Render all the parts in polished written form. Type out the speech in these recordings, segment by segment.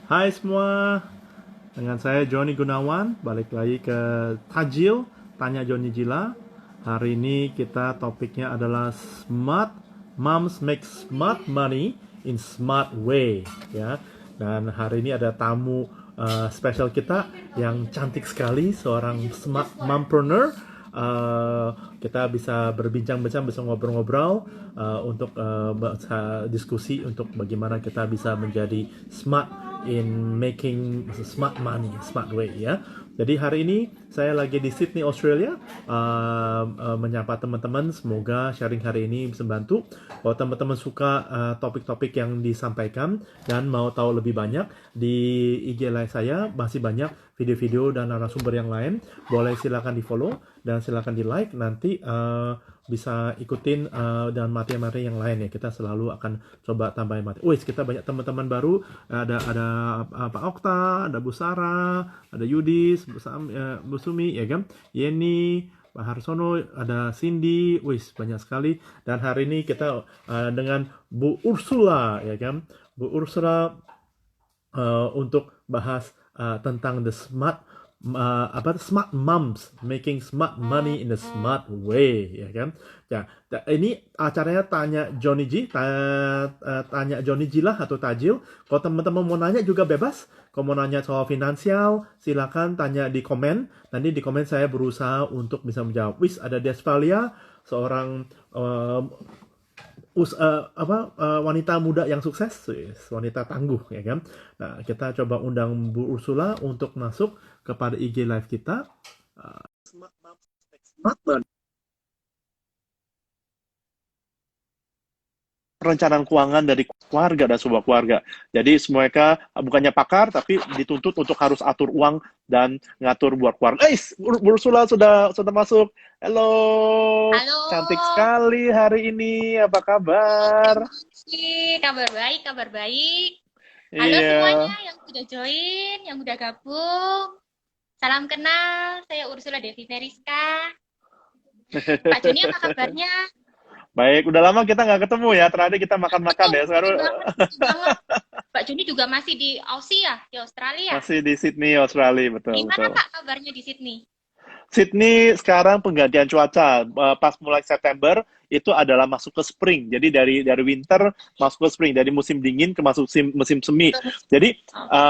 Hai semua, dengan saya Joni Gunawan, balik lagi ke Tajil, Tanya Joni Jila. Hari ini kita topiknya adalah Smart Moms Make Smart Money in Smart Way, ya. Dan hari ini ada tamu spesial kita yang cantik sekali, seorang smart mompreneur. Kita bisa berbincang-bincang, bisa ngobrol-ngobrol untuk diskusi untuk bagaimana kita bisa menjadi smart in making smart money, smart way, ya. Jadi hari ini saya lagi di Sydney, Australia, menyapa teman-teman. Semoga sharing hari ini bisa membantu. Kalau teman-teman suka topik-topik yang disampaikan dan mau tahu lebih banyak, di IG live saya masih banyak video-video dan narasumber yang lain. Boleh silakan di follow dan silakan di like. Nanti bisa ikutin dan materi-materi yang lain ya. Kita selalu akan coba tambahin materi. Wih, kita banyak teman-teman baru. Ada Pak Okta, ada Bu Sarah, ada Yudis, Bu Sumi, ya kan? Yeni, Pak Harsono, ada Cindy, wis banyak sekali. Dan hari ini kita dengan Bu Ursula, ya kan? Bu Ursula untuk bahas tentang the smart moms making smart money in a smart way, ya kan. Ya, ini acaranya tanya Johnny Ji lah atau Tajil. Kalau teman-teman mau nanya juga bebas. Kalau mau nanya soal finansial, silakan tanya di komen. Nanti di komen saya berusaha untuk bisa menjawab. Wis ada Desvalia, seorang wanita muda yang sukses, wanita tangguh, ya kan. Nah, kita coba undang Bu Ursula untuk masuk kepada IG live kita. Smart Mom, Smart Man. Perencanaan keuangan dari keluarga dan sebuah keluarga. Jadi mereka bukannya pakar, tapi dituntut untuk harus atur uang dan ngatur buat keluarga. Bu Ursula sudah masuk. Halo, cantik Halo, sekali hari ini. Apa kabar? terima kasih. Kabar baik, kabar baik. Halo Iya. semuanya yang sudah join, yang udah gabung. Salam kenal, saya Ursula Devi Veriska. Pak Joni apa kabarnya? Baik, udah lama kita nggak ketemu ya. Terakhir kita makan-makan Betul, ya. betul Sekarang banget, betul banget. Pak Joni juga masih di Aussie ya, di Australia. masih di Sydney, Australia, betul Gimana betul. Pak kabarnya di Sydney? Sydney sekarang penggantian cuaca. Pas mulai September itu adalah masuk ke spring. Jadi dari winter masuk ke spring, dari musim dingin ke masuk musim semi. Jadi Oke.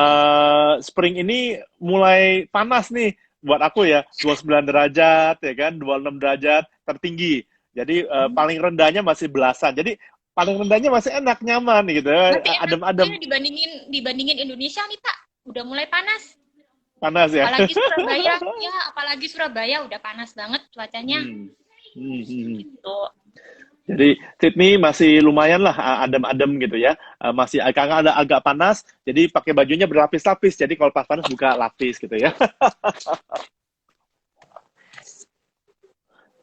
spring ini mulai panas nih buat aku ya, 29 derajat ya kan, 26 derajat tertinggi. Jadi paling rendahnya masih belasan. Jadi paling rendahnya masih enak, nyaman gitu, Berarti enak juga ya adem-adem, dibandingin Indonesia nih Pak. Udah mulai panas. panas ya. Apalagi Surabaya, ya apalagi Surabaya udah panas banget cuacanya. Hmm. Hmm, hmm. Gitu. Jadi Sydney masih lumayan lah adem-adem gitu ya. Masih agak panas, jadi pakai bajunya berlapis-lapis. Jadi kalau pas panas buka lapis gitu ya.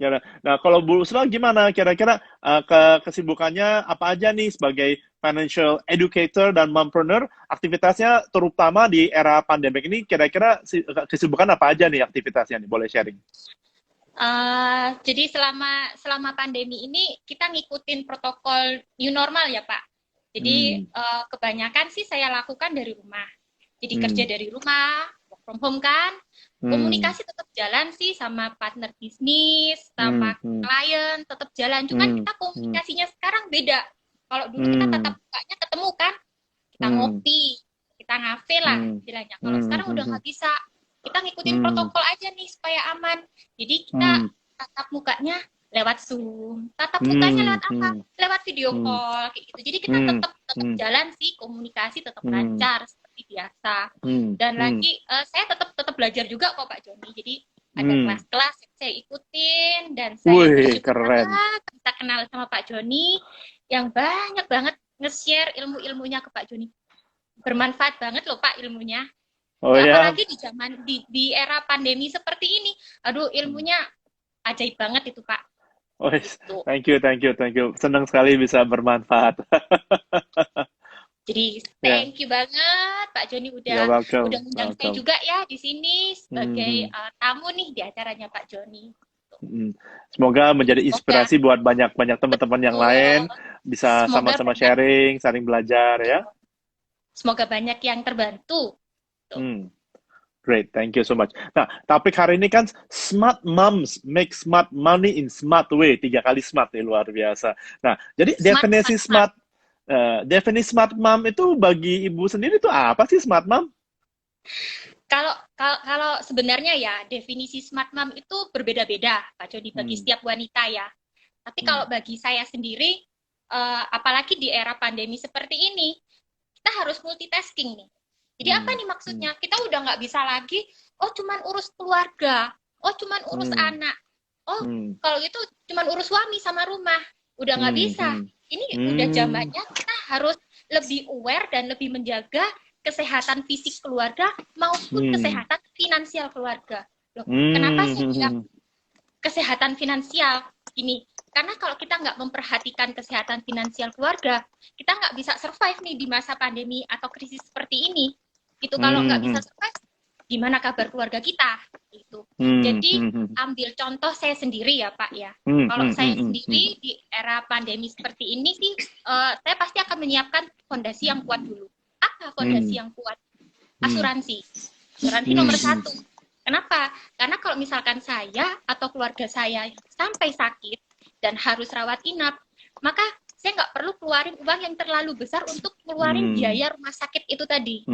Ya, nah, kalau Bu Usra gimana? Kira-kira kesibukannya apa aja nih sebagai financial educator dan mompreneur? Aktivitasnya terutama di era pandemik ini, kira-kira kesibukan apa aja nih aktivitasnya nih? Boleh sharing? Jadi selama pandemi ini kita ngikutin protokol new normal ya Pak. Jadi Hmm, kebanyakan sih saya lakukan dari rumah. Jadi kerja hmm, dari rumah, work from home kan. hmm, Komunikasi tetap jalan sih sama partner bisnis, hmm, sama hmm, klien tetap jalan. Cuman hmm, kita hmm, komunikasinya sekarang beda. Kalau dulu kita hmm, tatap mukanya ketemu kan, kita hmm, ngopi, kita ngafe lah hmm, istilahnya. Kalau hmm, sekarang hmm, udah hmm, nggak bisa. Kita ngikutin hmm, protokol aja nih supaya aman. Jadi kita hmm, tatap mukanya lewat Zoom. Tatap mukanya hmm, lewat apa? hmm, Lewat video hmm, call kayak gitu. Jadi kita hmm, tetap tetap hmm, jalan sih, komunikasi tetap hmm, lancar seperti biasa. hmm, Dan hmm, lagi saya tetap tetap belajar juga kok Pak Joni. Jadi ada hmm. kelas-kelas yang saya ikutin dan saya Wih, bersyukur keren. banget bisa kenal sama Pak Joni yang banyak banget nge-share ilmu-ilmunya ke Pak Joni. Bermanfaat banget loh Pak ilmunya. Oh Ya, ya, apalagi di era pandemi seperti ini. Aduh, ilmunya ajaib banget itu, Pak. oh, Gitu. thank you, thank you, thank you. Senang sekali bisa bermanfaat. Jadi Ya, thank you banget Pak Joni ya udah welcome, undang saya welcome. juga ya di sini Hmm, sebagai hmm, tamu nih di acaranya Pak Joni. hmm. Semoga Jadi menjadi semoga inspirasi buat banyak-banyak teman-teman yang betul, lain, bisa semoga sama-sama banyak sharing, saling belajar ya. Semoga banyak yang terbantu. Tuh. Hmm. Great, thank you so much. Nah, topik hari ini kan smart moms make smart money in smart way. 3 kali smart ya, luar biasa. Nah, jadi Smart, smart, smart. definisi smart mom itu bagi ibu sendiri itu apa sih smart mom? Kalau sebenarnya ya definisi smart mom itu berbeda-beda, Pak Jody, bagi Hmm. setiap wanita ya. Tapi Hmm. kalau bagi saya sendiri, apalagi di era pandemi seperti ini, kita harus multitasking nih. Jadi apa nih maksudnya? Kita udah nggak bisa lagi, oh cuman urus keluarga, oh cuman urus anak, oh kalau gitu cuman urus suami sama rumah. Udah nggak bisa. Ini udah zamannya kita harus lebih aware dan lebih menjaga kesehatan fisik keluarga maupun kesehatan finansial keluarga. Loh, kenapa saya bilang kesehatan finansial? Gini, karena kalau kita nggak memperhatikan kesehatan finansial keluarga, kita nggak bisa survive nih di masa pandemi atau krisis seperti ini. Itu kalau nggak bisa survive, gimana kabar keluarga kita? Itu. Jadi ambil contoh saya sendiri ya Pak ya. Kalau saya sendiri di era pandemi seperti ini sih, saya pasti akan menyiapkan fondasi yang kuat dulu. Apa fondasi yang kuat? Asuransi. Asuransi nomor 1. Kenapa? Karena kalau misalkan saya atau keluarga saya sampai sakit dan harus rawat inap, maka saya nggak perlu keluarin uang yang terlalu besar untuk keluarin biaya rumah sakit itu tadi.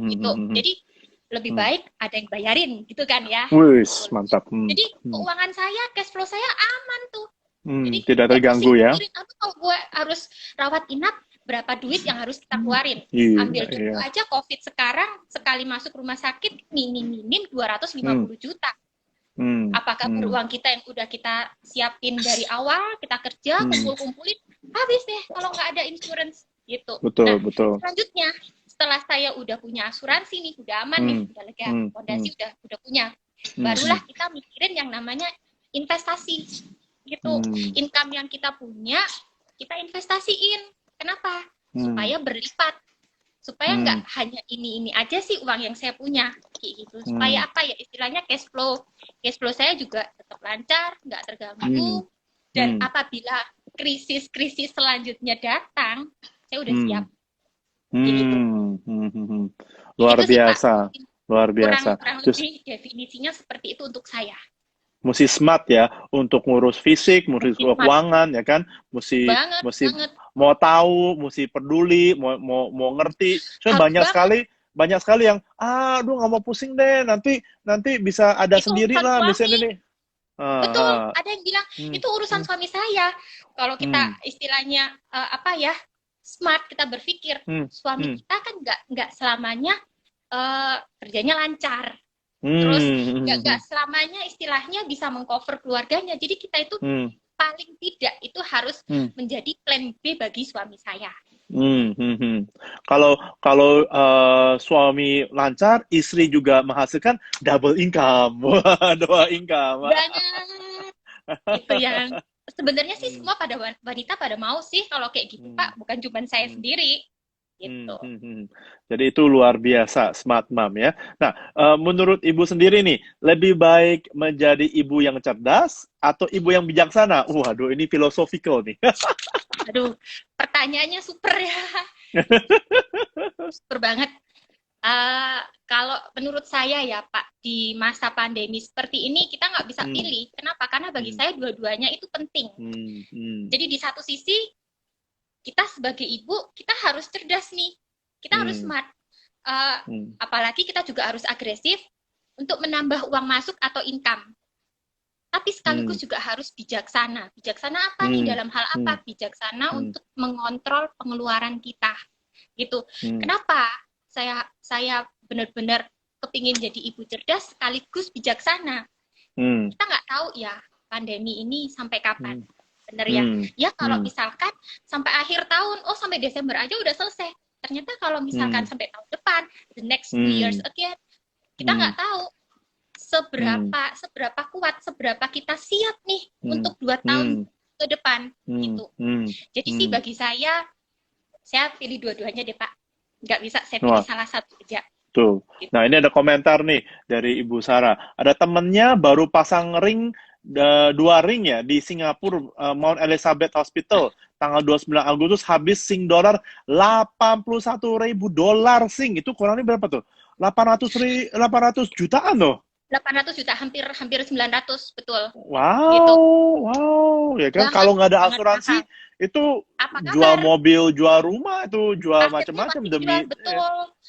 Gitu. Jadi lebih baik ada yang bayarin, gitu kan ya. Wih, mantap. Jadi keuangan saya, cash flow saya aman tuh. Jadi tidak terganggu ya. Kalau gue harus rawat inap, berapa duit yang harus kita keluarin? Ambil contoh aja COVID sekarang, sekali masuk rumah sakit minim 250 juta. Apakah beruang kita yang udah kita siapin dari awal, kita kerja, kumpul-kumpulin, habis deh kalau nggak ada insurance gitu. Betul. Selanjutnya, setelah saya udah punya asuransi nih, udah aman nih, udah lega, fondasi udah punya, barulah kita mikirin yang namanya investasi gitu. Income yang kita punya, kita investasiin. Kenapa? Supaya berlipat. Supaya nggak hanya ini aja sih uang yang saya punya, kayak gitu. Supaya apa ya, istilahnya cash flow saya juga tetap lancar, nggak terganggu. Dan apabila krisis selanjutnya datang, saya udah siap. Gitu. Luar Itu sih, biasa, Pak. luar biasa. Kurang lebih definisinya seperti itu untuk saya. Mesti smart ya untuk ngurus fisik, ngurus keuangan ya kan, mesti banget. mau tahu, mesti peduli, mau ngerti. Soalnya banyak sekali yang aduh nggak mau pusing deh, nanti bisa ada itu sendiri lah misalnya nih. Betul, ada yang bilang itu urusan suami saya. Kalau kita istilahnya smart, kita berpikir suami kita kan nggak selamanya kerjanya lancar. Terus nggak selamanya istilahnya bisa mengcover keluarganya. Jadi kita itu paling tidak itu harus menjadi plan B bagi suami saya. Kalau suami lancar, istri juga menghasilkan double income, dua income. Banget. Itu yang sebenarnya sih semua pada wanita pada mau sih kalau kayak gitu Pak, bukan cuma saya sendiri. Gitu. Jadi itu luar biasa smart mom ya. Nah, menurut ibu sendiri nih, lebih baik menjadi ibu yang cerdas atau ibu yang bijaksana? Waduh, ini philosophical nih. Aduh, pertanyaannya super ya. Super banget. Kalau menurut saya ya Pak, di masa pandemi seperti ini kita nggak bisa pilih. Kenapa? Karena bagi saya dua-duanya itu penting. Jadi di satu sisi kita sebagai ibu, kita harus cerdas nih. Kita harus smart. Apalagi kita juga harus agresif untuk menambah uang masuk atau income. Tapi sekaligus juga harus bijaksana. Bijaksana apa nih? Dalam hal apa? Bijaksana untuk mengontrol pengeluaran kita. Gitu. Kenapa? Saya benar-benar kepingin jadi ibu cerdas sekaligus bijaksana. Kita nggak tahu ya pandemi ini sampai kapan. Bener ya? Ya kalau misalkan sampai akhir tahun, sampai Desember aja udah selesai. Ternyata kalau misalkan sampai tahun depan, the next 2 years again, kita nggak tahu seberapa kuat, seberapa kita siap nih untuk 2 tahun ke depan. Gitu. Jadi sih bagi saya pilih dua-duanya deh Pak. Nggak bisa saya pilih salah satu aja. Tuh. Nah ini ada komentar nih dari Ibu Sarah. Ada temennya baru pasang ring 2 ring ya di Singapura, Mount Elizabeth Hospital, tanggal 29 Agustus habis Sing dolar $81.000 Sing. Itu kurangnya berapa tuh? 800 jutaan loh. 800 juta, hampir 900, betul. Wow, Gitu. wow, ya kan? Sangat, Kalau nggak ada sangat asuransi, mahal. itu Apa jual kabar? mobil, jual rumah, itu jual Asetnya macam-macam pasti demi. jual, betul.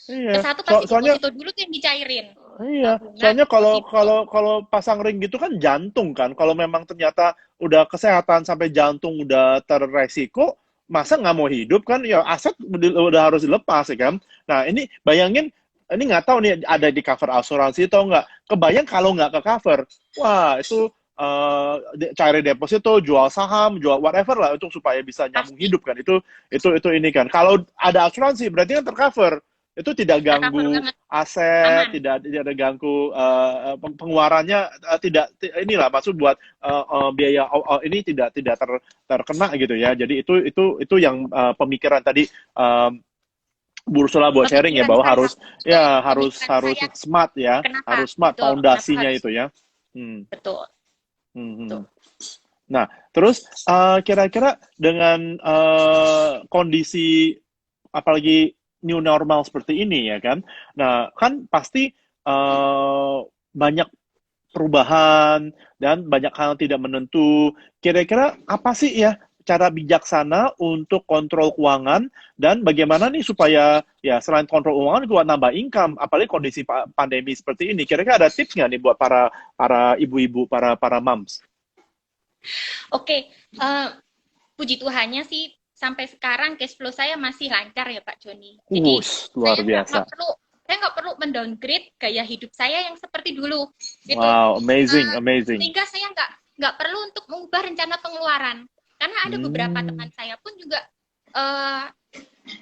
Iya, Ke satu pasti soalnya, deposito dulu tuh yang dicairin. iya, Tabungan, soalnya kalau deposito. kalau kalau pasang ring gitu kan jantung kan. Kalau memang ternyata udah kesehatan sampai jantung udah terresiko, masa nggak mau hidup kan? Ya aset udah harus dilepas ya kan. Nah ini bayangin, ini nggak tahu nih ada di cover asuransi atau nggak. Kebayang kalau nggak ke cover, wah itu cari deposito, jual saham, jual whatever lah untuk supaya bisa nyambung Pasti hidup kan. Itu ini kan. Kalau ada asuransi berarti kan tercover. Itu tidak tercover ganggu banget. aset, Aman. tidak ada ganggu pengeluarannya inilah maksud buat biaya ini tidak terkena gitu ya. Jadi itu yang pemikiran tadi Bu Ursula buat sharing ya Pemikiran bahwa saya, harus betul. ya harus Pemikiran harus saya, smart ya, kenapa? harus smart Betul. Kenapa fondasinya harus? itu ya. Hmm, Betul. hmm, hmm. Betul. Nah, terus kira-kira dengan kondisi apalagi new normal seperti ini ya kan. Nah, kan pasti banyak perubahan dan banyak hal tidak menentu. Kira-kira apa sih ya cara bijaksana untuk kontrol keuangan dan bagaimana nih supaya ya selain kontrol keuangan juga nambah income, apalagi kondisi pandemi seperti ini. Kira-kira ada tips nggak nih buat para ibu-ibu, para moms? Oke, puji Tuhannya sih sampai sekarang cash flow saya masih lancar ya Pak Joni. Jadi Luar saya biasa. nggak perlu mendowngrade gaya hidup saya yang seperti dulu. Gitu. Wow, amazing. Sehingga saya nggak perlu untuk mengubah rencana pengeluaran. Karena ada beberapa teman saya pun juga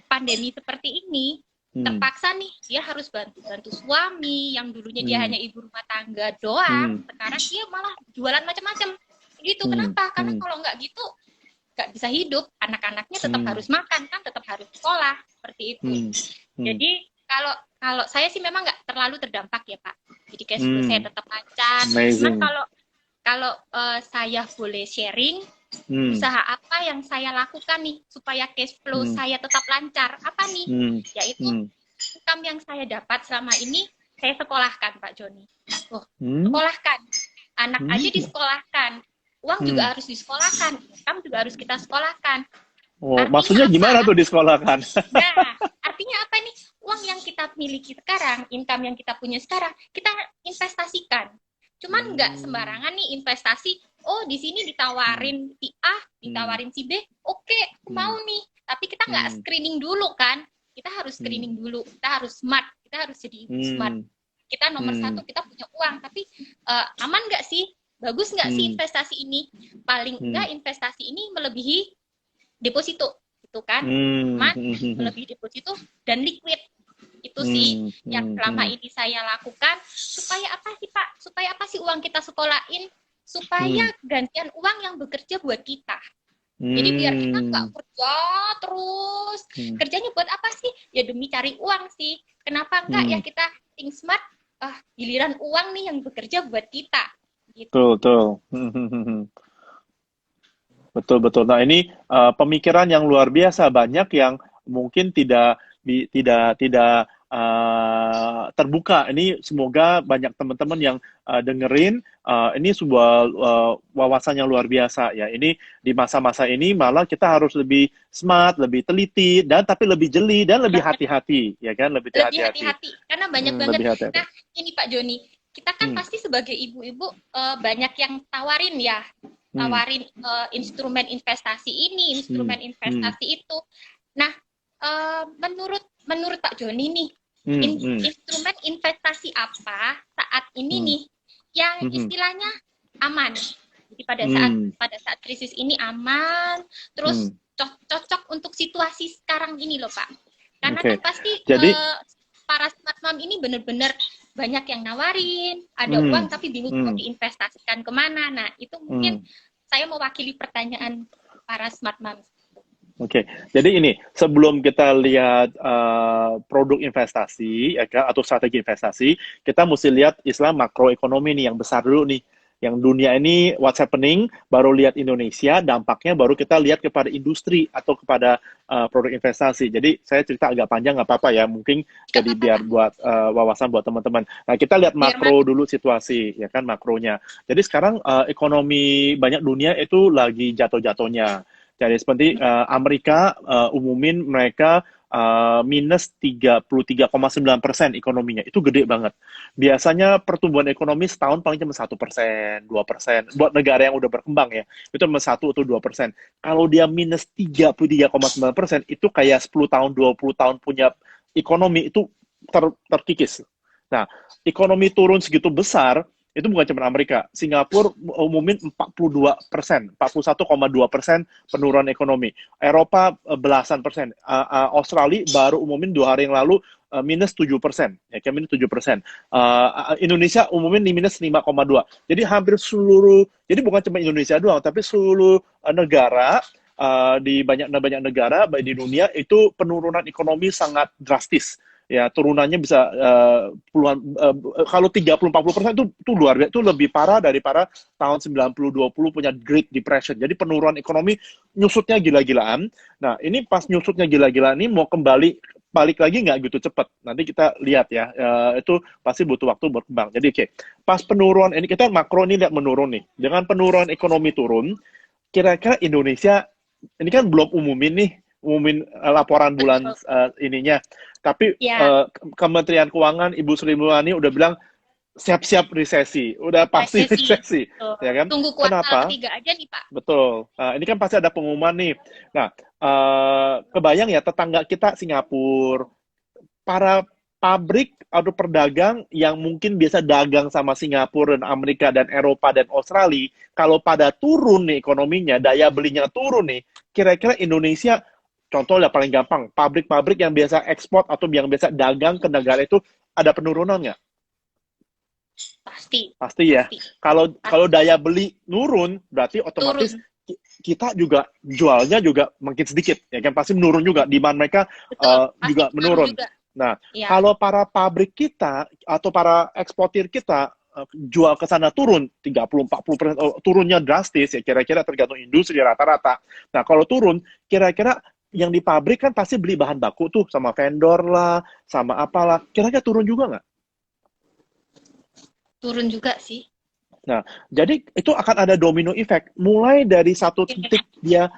pandemi seperti ini terpaksa nih dia harus bantu suami yang dulunya dia hanya ibu rumah tangga doang, sekarang dia malah jualan macam-macam gitu. Kenapa? Karena kalau nggak gitu nggak bisa hidup, anak-anaknya tetap harus makan kan, tetap harus sekolah seperti itu. Jadi kalau saya sih memang nggak terlalu terdampak ya Pak, jadi cash flow saya tetap lancar. Cuman kalau saya boleh sharing usaha apa yang saya lakukan nih supaya cash flow saya tetap lancar, apa nih? Yaitu income yang saya dapat selama ini saya sekolahkan Pak Joni. Sekolahkan, anak aja disekolahkan, uang juga harus disekolahkan, income juga harus kita sekolahkan. Artinya maksudnya apa? Gimana tuh disekolahkan? Nah, artinya apa nih? Uang yang kita miliki sekarang, income yang kita punya sekarang, kita investasikan. Cuman nggak sembarangan nih investasi. Oh, di sini ditawarin si A, ditawarin si B, oke, mau nih. Tapi kita nggak screening dulu kan? Kita harus screening dulu. Kita harus smart. Kita harus jadi smart. Kita nomor satu, kita punya uang. Tapi aman nggak sih? Bagus nggak sih investasi ini? Paling enggak investasi ini melebihi deposito, itu kan? Melebihi deposito dan liquid. Itu sih yang selama ini saya lakukan. Supaya apa sih Pak? Supaya apa sih uang kita sekolahin? Supaya gantian uang yang bekerja buat kita. Jadi biar kita nggak kerja terus. Kerjanya buat apa sih? Ya demi cari uang sih. Kenapa enggak ya kita think smart? Giliran uang nih yang bekerja buat kita. Gitu. Betul. Nah ini pemikiran yang luar biasa, banyak yang mungkin tidak terbuka. Ini semoga banyak teman-teman yang dengerin. Ini sebuah wawasan yang luar biasa ya. Ini di masa-masa ini malah kita harus lebih smart, lebih teliti, dan tapi lebih jeli dan lebih hati-hati, ya kan? Lebih hati-hati. Karena banyak banget. Nah, ini Pak Joni, kita kan pasti sebagai ibu-ibu banyak yang tawarin ya. Tawarin instrumen investasi ini, instrumen investasi itu. Nah, menurut Pak Joni nih, instrumen investasi apa saat ini nih yang istilahnya aman? Jadi pada saat krisis ini aman, terus cocok untuk situasi sekarang ini loh Pak. Karena kan pasti para smart mom ini benar-benar banyak yang nawarin, ada uang tapi bingung mau diinvestasikan kemana. Nah, itu mungkin saya mewakili pertanyaan para smart mom. Oke, jadi ini sebelum kita lihat produk investasi ya, atau strategi investasi, kita mesti lihat istilah makroekonomi nih yang besar dulu nih. Yang dunia ini what's happening, baru lihat Indonesia, dampaknya baru kita lihat kepada industri atau kepada produk investasi. Jadi saya cerita agak panjang nggak apa-apa ya, mungkin Nggak jadi apa-apa, biar buat wawasan buat teman-teman. Nah, kita lihat biar makro dulu situasi, ya kan, makronya. Jadi sekarang ekonomi banyak dunia itu lagi jatuh-jatuhnya. Jadi seperti Amerika umumin mereka minus 33,9% ekonominya. Itu gede banget. Biasanya pertumbuhan ekonomi setahun paling cuma 1%, 2%. Buat negara yang udah berkembang ya, itu cuma 1 atau 2%. Kalau dia minus 33,9%, itu kayak 10 tahun, 20 tahun punya ekonomi itu terkikis. Nah, ekonomi turun segitu besar, itu bukan cuma Amerika. Singapura umumin 42%, 41,2% penurunan ekonomi. Eropa belasan persen. Australia baru umumin 2 hari yang lalu minus 7%. Ya, minus 7%. Indonesia umumin di minus 5,2. Jadi hampir seluruh, jadi bukan cuma Indonesia doang, tapi seluruh negara, di banyak negara di dunia itu penurunan ekonomi sangat drastis. Ya, turunannya bisa puluhan, kalau 30-40% itu luar biasa, itu lebih parah daripada tahun 90-20 punya Great Depression. Jadi penurunan ekonomi nyusutnya gila-gilaan. Nah, ini pas nyusutnya gila-gilaan ini mau balik lagi nggak gitu cepat. Nanti kita lihat ya, itu pasti butuh waktu berkembang. Jadi oke, pas penurunan ini kita makro ini lihat menurun nih. Dengan penurunan ekonomi turun, kira-kira Indonesia ini kan belum umumin laporan bulan ininya. Tapi ya. Kementerian Keuangan Ibu Sri Mulyani udah bilang siap-siap resesi, udah pasti resesi, ya kan? Tunggu kuartal Kenapa? ketiga aja nih Pak. Betul. Ini kan pasti ada pengumuman nih. Nah, kebayang ya tetangga kita Singapura, para pabrik atau pedagang yang mungkin biasa dagang sama Singapura dan Amerika dan Eropa dan Australia, kalau pada turun nih ekonominya, daya belinya turun nih, kira-kira Indonesia, contoh ya paling gampang, pabrik-pabrik yang biasa ekspor atau yang biasa dagang ke negara itu ada penurunan nggak? Pasti ya. Kalau daya beli nurun, berarti otomatis kita juga jualnya juga makin sedikit, ya kan, pasti menurun juga, demand mereka juga menurun. Nah, ya, kalau para pabrik kita atau para eksportir kita jual ke sana turun 30-40%, turunnya drastis ya, kira-kira tergantung industri rata-rata. Nah, kalau turun, kira-kira yang di pabrik kan pasti beli bahan baku tuh sama vendor lah, sama apalah. Kira-kira turun juga nggak? Turun juga sih. Nah, jadi itu akan ada domino effect. Mulai dari satu titik dia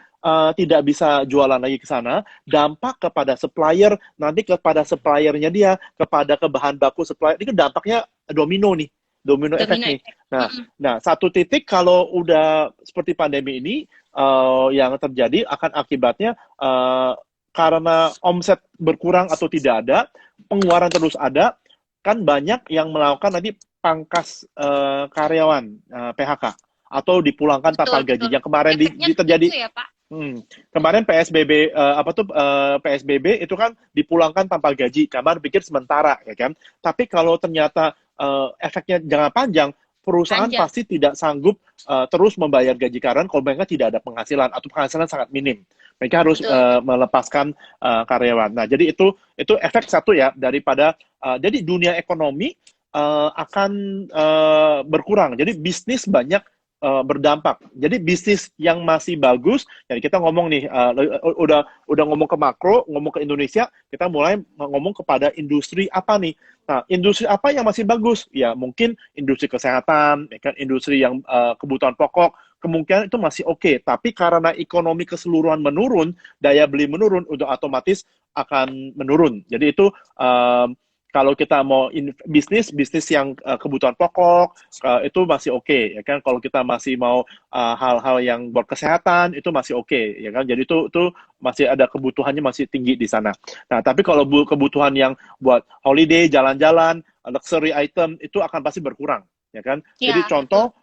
tidak bisa jualan lagi ke sana, dampak kepada supplier, nanti kepada suppliernya dia, kepada bahan baku supplier, ini dampaknya domino nih, domino effect nih. Nah, satu titik kalau udah seperti pandemi ini, yang terjadi akan akibatnya karena omset berkurang atau tidak ada, pengeluaran terus ada, kan banyak yang melakukan nanti pangkas karyawan PHK atau dipulangkan tanpa gaji. Yang kemarin terjadi ya, Pak? Kemarin PSBB PSBB itu kan dipulangkan tanpa gaji. Kabar pikir sementara ya kan. Tapi kalau ternyata efeknya jangka panjang, perusahaan pasti tidak sanggup terus membayar gaji karyawan kalau mereka tidak ada penghasilan atau penghasilan sangat minim. Mereka harus melepaskan karyawan. Nah, jadi itu efek satu ya daripada jadi dunia ekonomi akan berkurang. Jadi bisnis banyak berdampak. Jadi bisnis yang masih bagus, jadi kita ngomong nih, udah ngomong ke makro, ngomong ke Indonesia, kita mulai ngomong kepada industri apa nih. Nah, industri apa yang masih bagus? Ya mungkin industri kesehatan, ya kan, industri yang kebutuhan pokok, kemungkinan itu masih oke. Tapi karena ekonomi keseluruhan menurun, daya beli menurun, udah otomatis akan menurun. Jadi itu kalau kita mau bisnis yang kebutuhan pokok itu masih oke, ya kan. Kalau kita masih mau hal-hal yang buat kesehatan itu masih oke, ya kan. Jadi itu masih ada kebutuhannya masih tinggi di sana. Nah, tapi kalau kebutuhan yang buat holiday, jalan-jalan, luxury item itu akan pasti berkurang, ya kan. Ya, jadi contoh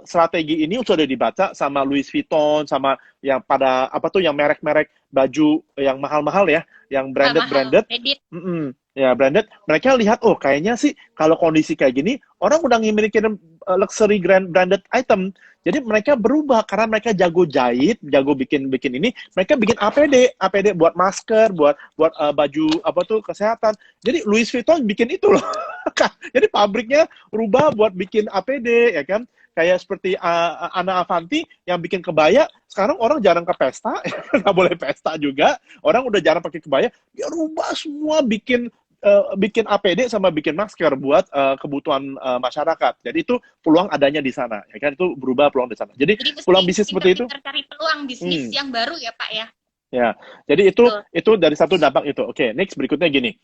strategi ini sudah dibaca sama Louis Vuitton, sama yang pada yang merek-merek baju yang mahal-mahal ya, yang branded. Ya, branded, mereka lihat, oh kayaknya sih kalau kondisi kayak gini, orang udah ngimikin luxury branded item. Jadi mereka berubah, karena mereka jago jahit, jago bikin ini, mereka bikin APD buat masker, buat baju kesehatan. Jadi Louis Vuitton bikin itu loh. Jadi pabriknya rubah buat bikin APD, ya kan? kayak seperti Ana Avanti yang bikin kebaya. Sekarang orang jarang ke pesta, nggak boleh pesta juga. Orang udah jarang pakai kebaya. Dia rubah semua, bikin APD sama bikin masker buat kebutuhan masyarakat. Jadi itu peluang adanya di sana, ya kan? Itu berubah peluang di sana. Jadi Jadi mesti peluang bisnis seperti itu. pinter-pinter cari peluang bisnis yang baru ya Pak ya. Ya, jadi Betul. itu dari satu dampak itu. Oke, next berikutnya gini.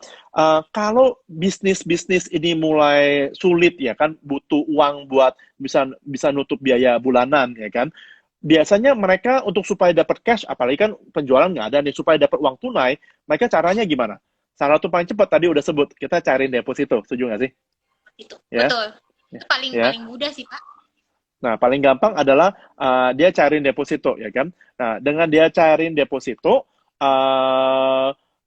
Kalau bisnis ini mulai sulit ya kan, butuh uang buat bisa nutup biaya bulanan ya kan. Biasanya mereka untuk supaya dapat cash, apalagi kan penjualan nggak ada nih, supaya dapat uang tunai, mereka caranya gimana? Salah satu paling cepat tadi udah sebut, kita cariin deposito, setuju nggak sih? Itu. Ya, Betul. Itu paling ya. paling mudah sih Pak. Nah, paling gampang adalah dia cariin deposito, ya kan? Nah, dengan dia cariin deposito,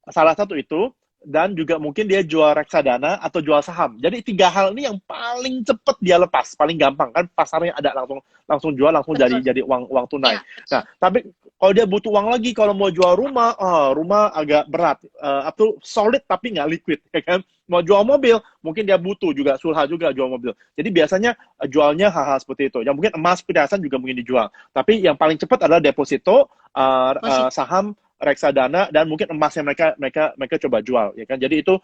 salah satu itu, dan juga mungkin dia jual reksadana atau jual saham. Jadi 3 hal ini yang paling cepat dia lepas, paling gampang kan pasarnya ada langsung jual, langsung Betul. jadi uang tunai. Ya, betul. Nah, tapi kalau dia butuh uang lagi, kalau mau jual rumah, rumah agak berat, atau solid tapi nggak liquid, ya kan? Mau jual mobil, mungkin dia butuh juga, sulha juga jual mobil. Jadi biasanya jualnya hal-hal seperti itu. Yang mungkin emas, perhiasan juga mungkin dijual. Tapi yang paling cepat adalah deposito, saham, reksadana, dan mungkin emas yang mereka coba jual, ya kan? Jadi itu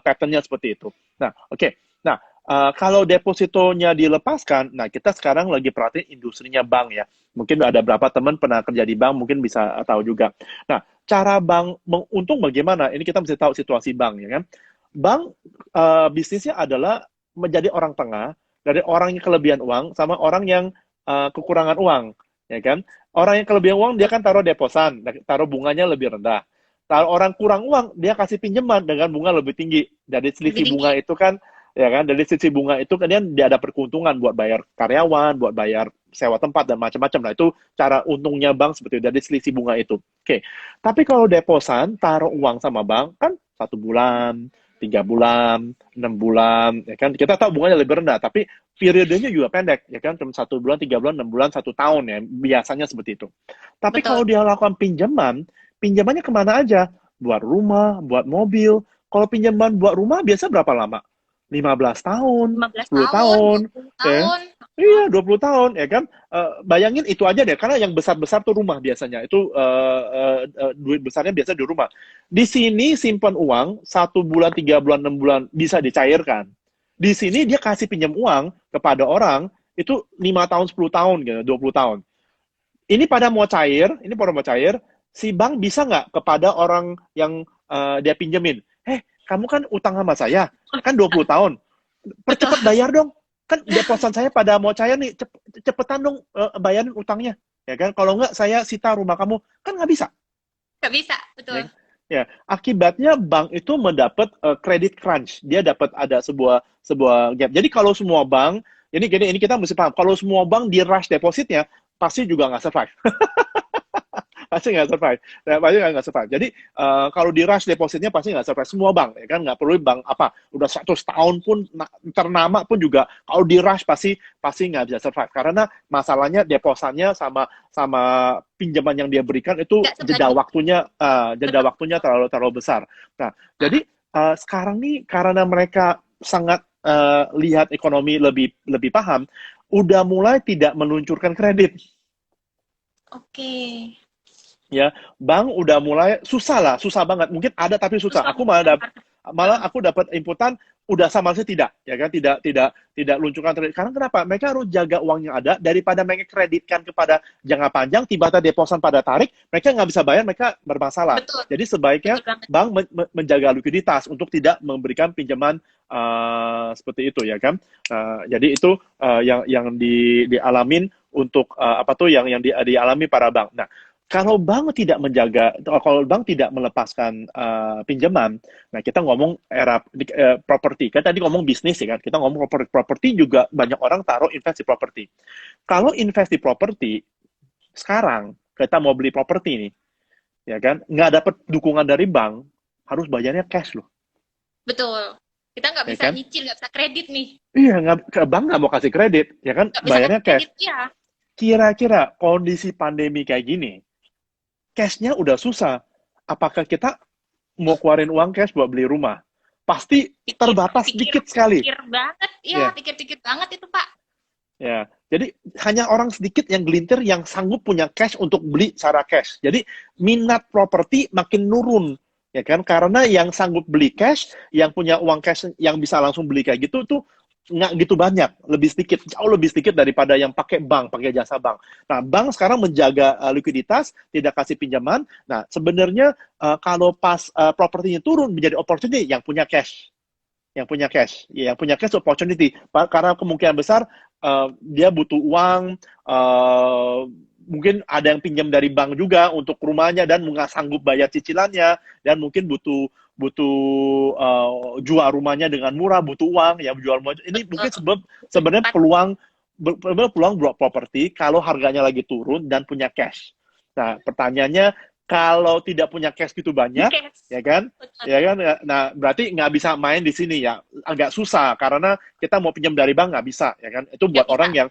patternnya seperti itu. Nah, oke. Nah, kalau depositonya dilepaskan, nah kita sekarang lagi perhatiin industrinya bank ya. Mungkin ada berapa teman pernah kerja di bank, mungkin bisa tahu juga. Nah, cara bank menguntung bagaimana? Ini kita mesti tahu situasi bank, ya kan? Bank bisnisnya adalah menjadi orang tengah dari orang yang kelebihan uang sama orang yang kekurangan uang, ya kan? Orang yang kelebihan uang dia kan taruh deposan, taruh bunganya lebih rendah. Kalau orang kurang uang dia kasih pinjaman dengan bunga lebih tinggi. Dari selisih bunga itu kan, ya kan? Dari selisih bunga itu kan dia ada peruntungan buat bayar karyawan, buat bayar sewa tempat dan macam-macam. Nah itu cara untungnya bank seperti itu dari selisih bunga itu. Oke. Tapi kalau deposan taruh uang sama bank kan 1 bulan, 3 bulan, 6 bulan, ya kan? Kita tahu bunganya lebih rendah, tapi periodenya juga pendek, ya kan? Cuma 1 bulan, 3 bulan, 6 bulan, 1 tahun ya, biasanya seperti itu. Tapi Betul. kalau dia lakukan pinjamannya kemana aja? Buat rumah, buat mobil. Kalau pinjaman buat rumah biasa berapa lama? 15 tahun, 15 10 tahun, tahun, 20 ya. tahun. Iya, 20 tahun, ya kan? Bayangin itu aja deh, karena yang besar-besar tuh rumah biasanya. Itu duit besarnya biasa di rumah. Di sini simpan uang, 1 bulan, 3 bulan, 6 bulan bisa dicairkan. Di sini dia kasih pinjam uang kepada orang, itu 5 tahun, 10 tahun, gitu, 20 tahun. Ini pada mau cair, si bank bisa nggak kepada orang yang dia pinjemin? Kamu kan utang sama saya, kan 20 tahun. Percepat bayar dong. Kan deposan saya pada mau cair nih, cepetan dong bayarin utangnya. Ya kan? Kalau nggak saya sita rumah kamu. Kan nggak bisa. Nggak bisa, betul. Ya, akibatnya bank itu mendapat credit crunch. Dia dapat ada sebuah gap. Jadi kalau semua bank, ini kita mesti paham, kalau semua bank di rush depositnya, pasti juga nggak survive. Pasti nggak survive. Ya, pasti nggak survive. Jadi kalau di rush depositnya pasti nggak survive. Semua bank, ya kan? Nggak perlu bank apa, udah 100 tahun pun ternama pun juga kalau di rush pasti nggak bisa survive. Karena masalahnya deposannya sama pinjaman yang dia berikan itu jeda waktunya terlalu besar. Nah, jadi sekarang nih karena mereka sangat lihat ekonomi lebih paham, udah mulai tidak meluncurkan kredit. Oke. Ya, bank udah mulai susah banget. Mungkin ada tapi susah. Aku malah aku dapat inputan udah sama sih tidak, ya kan? Tidak luncurkan kredit. Karena kenapa? Mereka harus jaga uang yang ada daripada mereka kreditkan kepada jangka panjang, tiba-tiba deposan pada tarik, mereka nggak bisa bayar, mereka bermasalah. Betul. Jadi sebaiknya bank menjaga likuiditas untuk tidak memberikan pinjaman seperti itu, ya kan? Jadi itu yang dialamin untuk yang dialami para bank. Nah, kalau bank tidak melepaskan pinjaman, nah kita ngomong era properti, kan tadi ngomong bisnis ya kan, kita ngomong properti juga banyak orang taruh invest di properti. Kalau invest di properti, sekarang kita mau beli properti nih, ya kan, nggak dapat dukungan dari bank, harus bayarnya cash loh. Betul. Kita nggak bisa nyicil, nggak bisa kredit nih. Iya, bank nggak mau kasih kredit, ya kan, bayarnya cash. Ya. Kira-kira kondisi pandemi kayak gini, cash-nya udah susah. Apakah kita mau keluarin uang cash buat beli rumah? Pasti terbatas dikit sekali. Pikir banget, ya, pikir-pikir banget itu, Pak. Ya, Jadi hanya orang sedikit yang gelintir yang sanggup punya cash untuk beli secara cash. Jadi minat properti makin nurun, ya kan? Karena yang sanggup beli cash, yang punya uang cash yang bisa langsung beli kayak gitu tuh nggak gitu banyak, lebih sedikit, jauh lebih sedikit daripada yang pakai bank, pakai jasa bank. Nah, bank sekarang menjaga likuiditas, tidak kasih pinjaman. Nah, sebenarnya kalau pas propertinya turun menjadi opportunity yang punya cash. Yang punya cash opportunity, karena kemungkinan besar dia butuh uang, mungkin ada yang pinjam dari bank juga untuk rumahnya dan nggak sanggup bayar cicilannya, dan mungkin butuh jual rumahnya dengan murah, butuh uang ya jual rumah. Ini mungkin sebenarnya peluang buat properti kalau harganya lagi turun dan punya cash. Nah, pertanyaannya, kalau tidak punya cash gitu banyak, ya kan? Ya kan? Nah, berarti nggak bisa main di sini ya. Agak susah karena kita mau pinjam dari bank nggak bisa, ya kan? Itu buat orang yang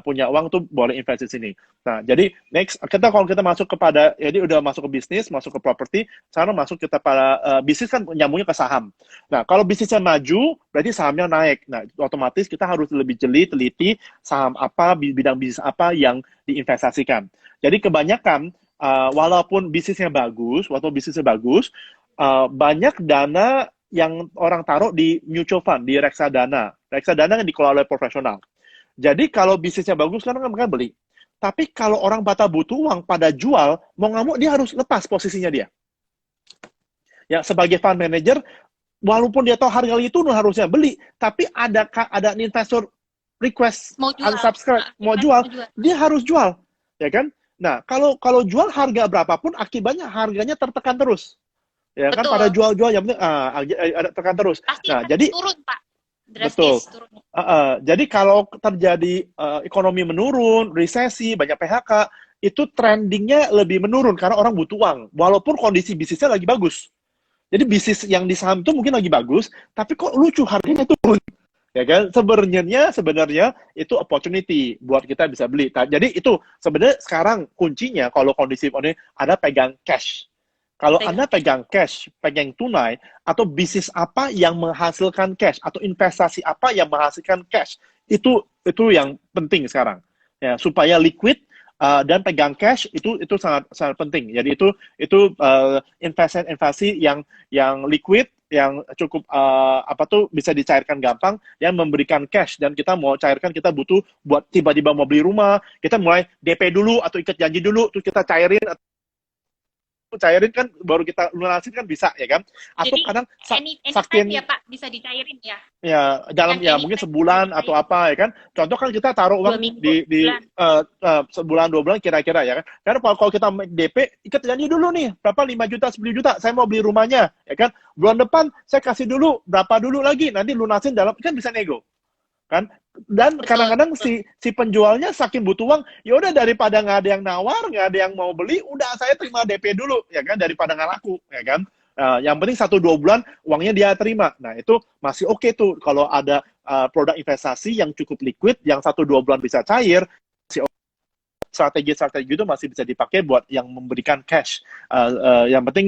punya uang tuh boleh invest di sini. Nah, jadi next kalau kita masuk kepada, jadi udah masuk ke bisnis, masuk ke properti, sekarang masuk kita pada bisnis kan nyambungnya ke saham. Nah, kalau bisnisnya maju, berarti sahamnya naik. Nah, otomatis kita harus lebih jeli, teliti saham apa, bidang bisnis apa yang diinvestasikan. Jadi kebanyakan walaupun bisnisnya bagus, banyak dana yang orang taruh di mutual fund, di reksadana. Reksadana yang dikelola oleh profesional. Jadi kalau bisnisnya bagus kan mereka beli. Tapi kalau orang butuh uang pada jual, mau nggak mau dia harus lepas posisinya dia. Ya, sebagai fund manager, walaupun dia tahu harga lagi turun harusnya beli, tapi ada investor request unsubscribe mau jual, dia harus jual, ya kan? Nah, kalau jual harga berapapun, akibatnya harganya tertekan terus, ya kan? Pada jual-jual yang penting ada tekan terus. Pasti nah, jadi turun, Pak. Betul. Jadi kalau terjadi ekonomi menurun, resesi, banyak PHK, itu trendingnya lebih menurun karena orang butuh uang, walaupun kondisi bisnisnya lagi bagus. Jadi bisnis yang di saham itu mungkin lagi bagus, tapi kok lucu harganya turun, ya kan? Sebenarnya itu opportunity buat kita bisa beli. Jadi itu sebenarnya sekarang kuncinya kalau kondisi ini ada pegang cash. Kalau Anda pegang cash, pegang tunai, atau bisnis apa yang menghasilkan cash, atau investasi apa yang menghasilkan cash, itu yang penting sekarang. Ya, supaya liquid dan pegang cash itu sangat sangat penting. Jadi itu investasi yang liquid, yang cukup bisa dicairkan gampang, yang memberikan cash, dan kita mau cairkan, kita butuh buat tiba-tiba mau beli rumah, kita mulai DP dulu atau ikat janji dulu, terus kita cairin kan baru kita lunasin kan bisa, ya kan? Atau jadi, kadang saking ya Pak bisa dicairin ya. Ya, dalam ya mungkin sebulan atau apa, ya kan? Contoh kan kita taruh uang di sebulan 2 bulan kira-kira, ya kan? Karena kalau kita DP, ikat janji dulu nih, berapa 5 juta, 10 juta, saya mau beli rumahnya, ya kan? Bulan depan saya kasih dulu berapa dulu lagi, nanti lunasin dalam, kan bisa nego. Kan? Dan kadang-kadang si penjualnya saking butuh uang, ya udah daripada nggak ada yang nawar, nggak ada yang mau beli, udah saya terima DP dulu, ya kan, daripada nggak laku, ya kan. Yang penting 1-2 bulan uangnya dia terima. Nah, itu masih oke tuh kalau ada produk investasi yang cukup liquid, yang 1-2 bulan bisa cair, masih oke. Strategi itu masih bisa dipakai buat yang memberikan cash. Yang penting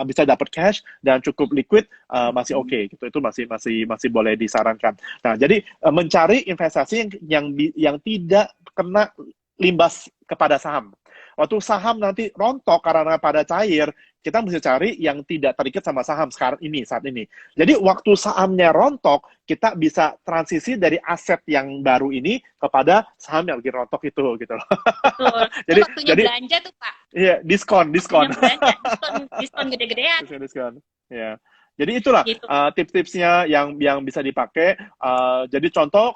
bisa dapat cash dan cukup liquid, masih oke. Gitu. Itu masih boleh disarankan. Nah, jadi mencari investasi yang tidak kena limbas kepada saham. Waktu saham nanti rontok karena pada cair, kita mesti cari yang tidak terikat sama saham saat ini. Jadi waktu sahamnya rontok, kita bisa transisi dari aset yang baru ini kepada saham yang lagi rontok itu, gitu loh. Betul. Jadi waktunya belanja tuh, Pak. Iya, diskon. Diskon gede-gedean. Diskon. Ya. Jadi itulah gitu. Tips-tipsnya yang bisa dipakai. Jadi contoh,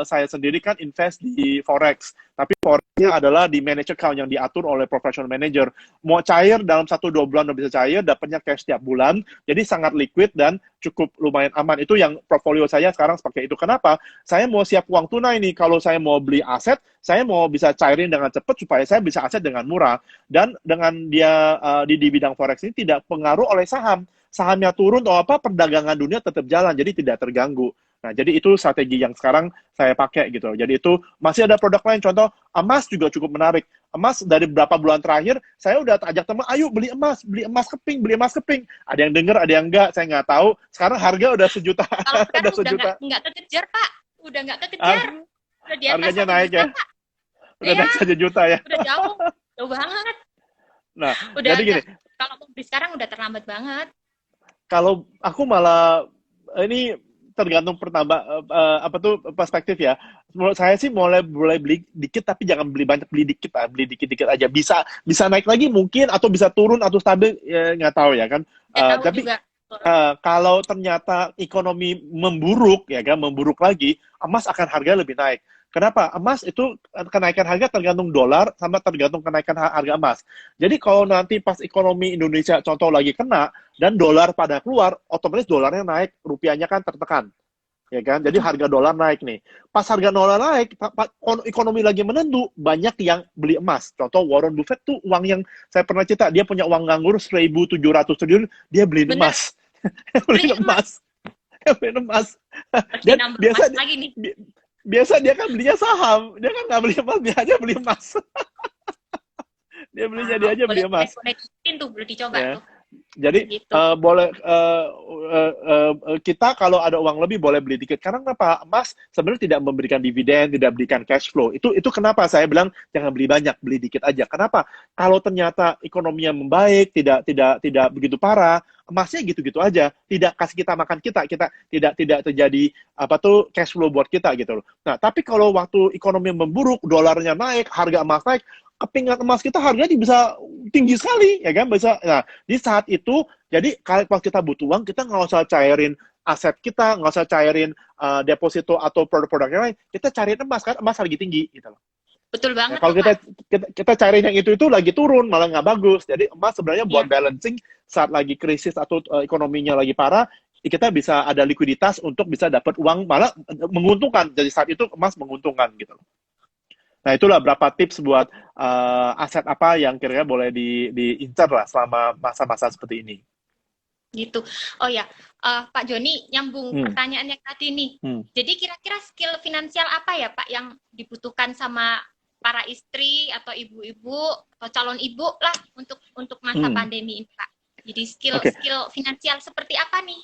saya sendiri kan invest di Forex. Tapi Forex-nya adalah di managed account yang diatur oleh professional manager. Mau cair dalam 1-2 bulan udah bisa cair, dapatnya cash setiap bulan. Jadi sangat liquid dan cukup lumayan aman. Itu yang portfolio saya sekarang pakai itu. Kenapa? Saya mau siap uang tunai nih. Kalau saya mau beli aset, saya mau bisa cairin dengan cepat supaya saya bisa aset dengan murah. Dan dengan dia di bidang Forex ini tidak pengaruh oleh saham. Sahamnya turun atau apa, perdagangan dunia tetap jalan, jadi tidak terganggu. Nah, jadi itu strategi yang sekarang saya pakai gitu. Jadi itu masih ada produk lain, contoh emas juga cukup menarik. Emas dari beberapa bulan terakhir, saya udah ajak teman, ayo beli emas keping. Ada yang dengar, ada yang enggak, saya nggak tahu. Sekarang harga udah 1 juta. Kalau sekarang udah nggak kekejar, Pak. Udah nggak kekejar. Udah di atas Harganya 1 naik juta, ya. Pak. Udah Iya, naik 1 juta ya. udah jauh banget. Nah, Udah jadi gini, kalau mau beli sekarang udah terlambat banget. kalau aku malah ini tergantung apa tuh perspektif ya. Menurut saya sih boleh beli dikit tapi jangan beli banyak, beli dikit lah, beli dikit-dikit aja. Bisa naik lagi mungkin atau bisa turun atau stabil ya nggak tahu ya kan. Nggak tahu Tapi juga. kalau ternyata ekonomi memburuk ya kan, memburuk lagi, emas akan harga lebih naik. Kenapa? Emas itu kenaikan harga tergantung dolar sama tergantung kenaikan harga emas. Jadi kalau nanti pas ekonomi Indonesia contoh lagi kena dan dolar pada keluar, otomatis dolarnya naik, rupiahnya kan tertekan. Ya kan? Jadi harga dolar naik nih. Pas harga dolar naik, ekonomi lagi menentu, banyak yang beli emas. Contoh Warren Buffett tuh uang yang saya pernah cerita, dia punya uang nganggur 1.700 triliun, dia beli Bener. emas. Beli emas. Beli emas. Harus Dan dinambah biasa emas lagi nih. biasa dia kan belinya saham, dia kan nggak beli emas, dia aja beli emas. Dia aja beli emas. Boleh tuh, boleh dicoba Ya. tuh. Jadi Gitu. boleh kita kalau ada uang lebih boleh beli dikit. Karena kenapa? Emas sebenarnya tidak memberikan dividen, tidak berikan cash flow. Itu kenapa saya bilang jangan beli banyak, beli dikit aja. Kenapa? Kalau ternyata ekonominya membaik, tidak begitu parah, emasnya gitu-gitu aja, tidak kasih kita makan kita tidak terjadi apa tuh cash flow buat kita gitu loh. Nah, tapi kalau waktu ekonomi memburuk, dolarnya naik, harga emas naik, kepingan emas kita harganya bisa tinggi sekali ya kan, bisa. Nah, di saat itu jadi kalau kita butuh uang, kita nggak usah cairin aset kita, nggak usah cairin deposito atau produk-produk yang lain, kita cariin emas kan, emas lagi tinggi gitu loh. Betul banget Nah, kalau tuh, Pak. kita cariin yang itu lagi turun malah nggak bagus. Jadi emas sebenarnya buat Iya. balancing saat lagi krisis atau ekonominya lagi parah, kita bisa ada likuiditas untuk bisa dapat uang, malah menguntungkan. Jadi saat itu emas menguntungkan gitu loh. Nah, itulah berapa tips buat aset apa yang kira-kira boleh diincar lah selama masa-masa seperti ini. Gitu. Oh ya, Pak Joni, nyambung pertanyaan yang tadi nih. Jadi kira-kira skill finansial apa ya, Pak, yang dibutuhkan sama para istri atau ibu-ibu atau calon ibu lah untuk masa pandemi ini, Pak? Jadi skill finansial seperti apa nih?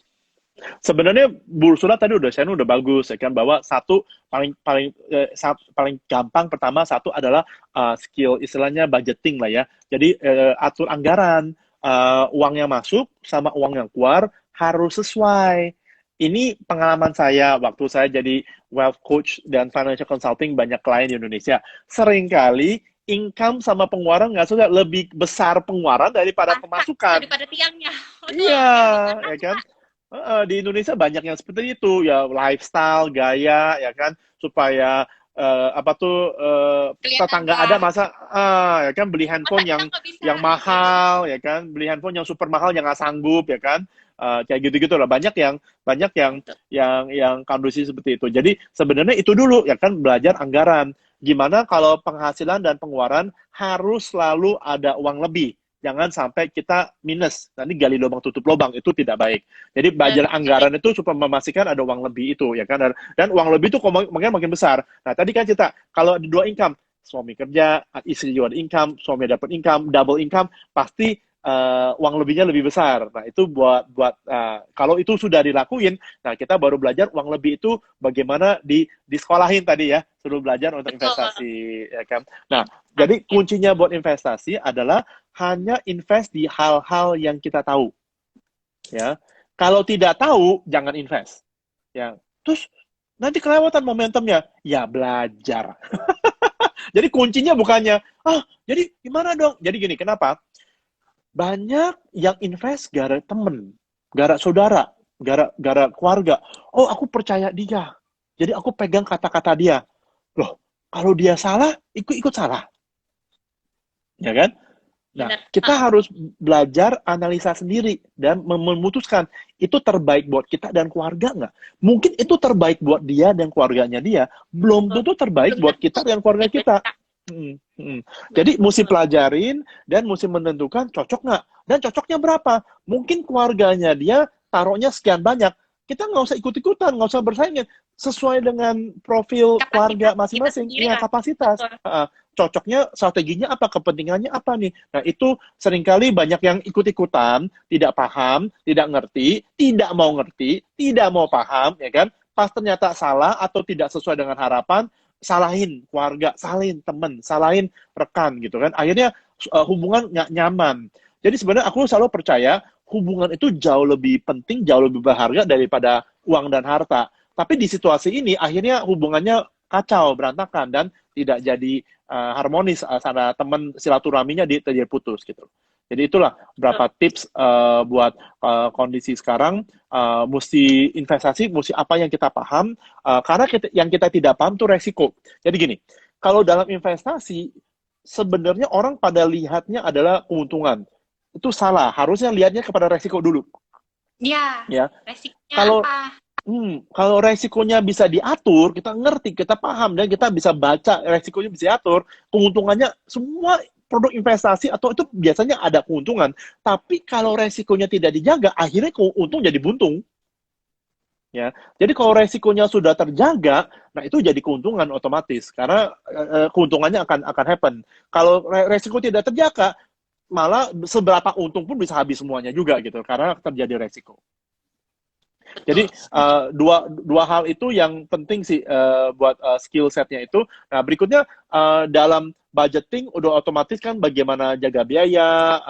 Sebenarnya Bu Ursula tadi saya udah bagus ya kan, bahwa satu paling gampang pertama adalah skill istilahnya budgeting lah ya. Jadi atur anggaran, uang yang masuk sama uang yang keluar harus sesuai. Ini pengalaman saya waktu saya jadi wealth coach dan financial consulting banyak klien di Indonesia. Seringkali income sama pengeluaran nggak sudah lebih besar pengeluaran daripada pemasukan. Daripada tiangnya. Iya, ya kan? Di Indonesia banyak yang seperti itu ya, lifestyle, gaya, ya kan, supaya tetangga ada masa ya kan beli handphone yang mahal, ya kan, beli handphone yang super mahal yang nggak sanggup, ya kan, kayak gitu-gitu lah, banyak yang kondisi seperti itu. Jadi sebenarnya itu dulu ya kan, belajar anggaran. Gimana kalau penghasilan dan pengeluaran harus selalu ada uang lebih. Jangan sampai kita minus, nanti gali lubang tutup lubang, itu tidak baik. Jadi belajar anggaran itu supaya memastikan ada uang lebih itu, ya kan. Dan uang lebih itu makin besar. Nah, tadi kan cerita, kalau ada 2 income, suami kerja, istri juga ada income, suami dapat income, double income, pasti uang lebihnya lebih besar. Nah, itu buat kalau itu sudah dilakuin, nah kita baru belajar uang lebih itu bagaimana disekolahin tadi ya, suruh belajar untuk investasi, ya kan. Nah, jadi kuncinya buat investasi adalah hanya invest di hal-hal yang kita tahu. Ya. Kalau tidak tahu, jangan invest. Ya. Terus nanti kelewatan momentumnya. Ya, belajar. Jadi kuncinya bukannya, jadi gimana dong? Jadi gini, kenapa? Banyak yang invest gara temen, gara saudara, gara keluarga. Oh, aku percaya dia. Jadi aku pegang kata-kata dia. Loh, kalau dia salah, ikut salah. Ya kan? Nah, kita harus belajar analisa sendiri dan memutuskan itu terbaik buat kita dan keluarga nggak. Mungkin itu terbaik buat dia dan keluarganya dia, belum tentu terbaik buat kita dan keluarga kita. Jadi mesti pelajarin dan mesti menentukan cocok nggak. Dan cocoknya berapa. Mungkin keluarganya dia taruhnya sekian banyak. Kita nggak usah ikut-ikutan, nggak usah bersaingin. Sesuai dengan profil keluarga masing-masing, ya kapasitas. Cocoknya, strateginya apa, kepentingannya apa nih. Nah, itu seringkali banyak yang ikut-ikutan, tidak paham, tidak ngerti, tidak mau paham, ya kan. Pas ternyata salah atau tidak sesuai dengan harapan, salahin keluarga, salahin teman, salahin rekan gitu kan. Akhirnya hubungan nggak nyaman. Jadi sebenarnya aku selalu percaya hubungan itu jauh lebih penting, jauh lebih berharga daripada uang dan harta. Tapi di situasi ini akhirnya hubungannya kacau, berantakan dan tidak jadi harmonis sana teman silaturahminya terjadi putus gitu. Jadi itulah beberapa tips buat kondisi sekarang. Mesti investasi, mesti apa yang kita paham. Karena yang kita tidak paham itu resiko. Jadi gini, kalau dalam investasi sebenarnya orang pada lihatnya adalah keuntungan. Itu salah. Harusnya lihatnya kepada resiko dulu. Ya, Ya. resikonya Kalau apa? kalau resikonya bisa diatur, kita ngerti, kita paham, dan kita bisa baca resikonya bisa diatur, keuntungannya semua produk investasi atau itu biasanya ada keuntungan. Tapi kalau resikonya tidak dijaga, akhirnya untung jadi buntung. Ya, jadi kalau resikonya sudah terjaga, nah itu jadi keuntungan otomatis karena keuntungannya akan happen. Kalau resiko tidak terjaga, malah seberapa untung pun bisa habis semuanya juga gitu karena terjadi resiko. Jadi dua hal itu yang penting sih buat skill setnya itu. Nah berikutnya dalam budgeting udah otomatis kan bagaimana jaga biaya,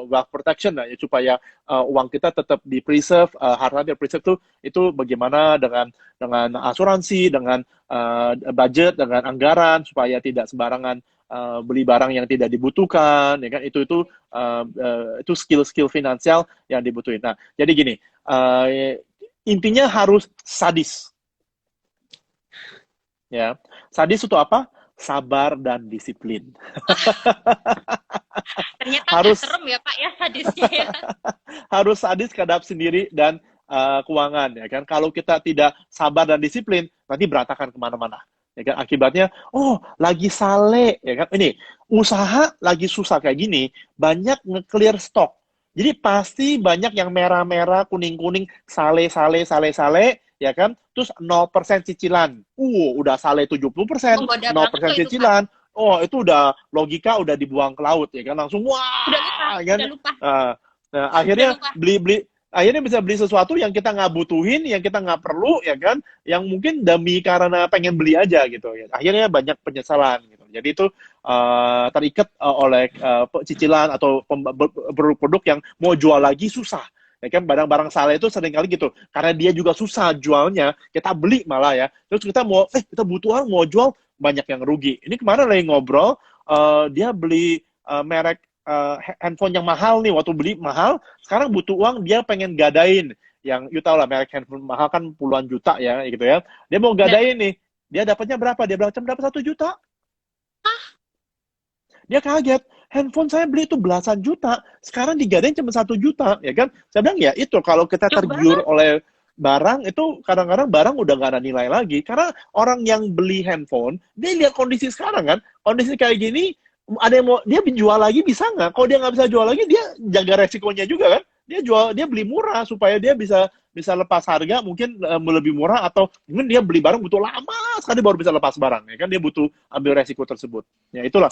wealth protection lah ya supaya uang kita tetap di preserve, harta di preserve tuh itu bagaimana dengan asuransi, dengan budget, dengan anggaran supaya tidak sembarangan beli barang yang tidak dibutuhkan, ya kan itu skill finansial yang dibutuhin. Nah jadi gini. Intinya harus sadis. Ya, sadis itu apa? Sabar dan disiplin. Ternyata harus serem ya Pak ya sadisnya ya. Harus sadis terhadap sendiri dan keuangan, ya kan? Kalau kita tidak sabar dan disiplin, nanti berantakan kemana-mana. Ya kan? Akibatnya, lagi sale, ya kan? Ini usaha lagi susah kayak gini, banyak nge-clear stok. Jadi pasti banyak yang merah-merah, kuning-kuning, sale, ya kan? Terus 0% cicilan. Udah sale 70%, Menggoda 0% banget loh itu Pak. cicilan. Itu udah logika udah dibuang ke laut, ya kan? Langsung wah, kan? Udah lupa. Nah, akhirnya akhirnya bisa beli sesuatu yang kita nggak butuhin, yang kita nggak perlu, ya kan? Yang mungkin demi karena pengen beli aja gitu. Ya. Akhirnya banyak penyesalan gitu. Jadi itu terikat oleh cicilan atau produk yang mau jual lagi susah. Ya kan barang-barang salah itu seringkali gitu. Karena dia juga susah jualnya, kita beli malah ya. Terus kita kita butuh uang mau jual banyak yang rugi. Ini kemarin lagi ngobrol, dia beli merek handphone yang mahal nih, waktu beli mahal, sekarang butuh uang, dia pengen gadain yang you tahu lah merek handphone mahal kan puluhan juta ya gitu ya. Dia mau gadain nih, dia dapatnya berapa? Dia bilang dapat 1 juta. Dia kaget, handphone saya beli itu belasan juta, sekarang digadain cuma 1 juta, ya kan? Saya bilang ya itu kalau kita tergiur oleh barang itu kadang-kadang barang udah nggak ada nilai lagi karena orang yang beli handphone dia lihat kondisi sekarang kan, kondisi kayak gini ada yang mau dia jual lagi bisa nggak? Kalau dia nggak bisa jual lagi dia jaga resikonya juga kan? Dia beli murah supaya dia bisa lepas harga mungkin lebih murah atau mungkin dia beli barang butuh lama sekali baru bisa lepas barang ya kan dia butuh ambil resiko tersebut. Ya itulah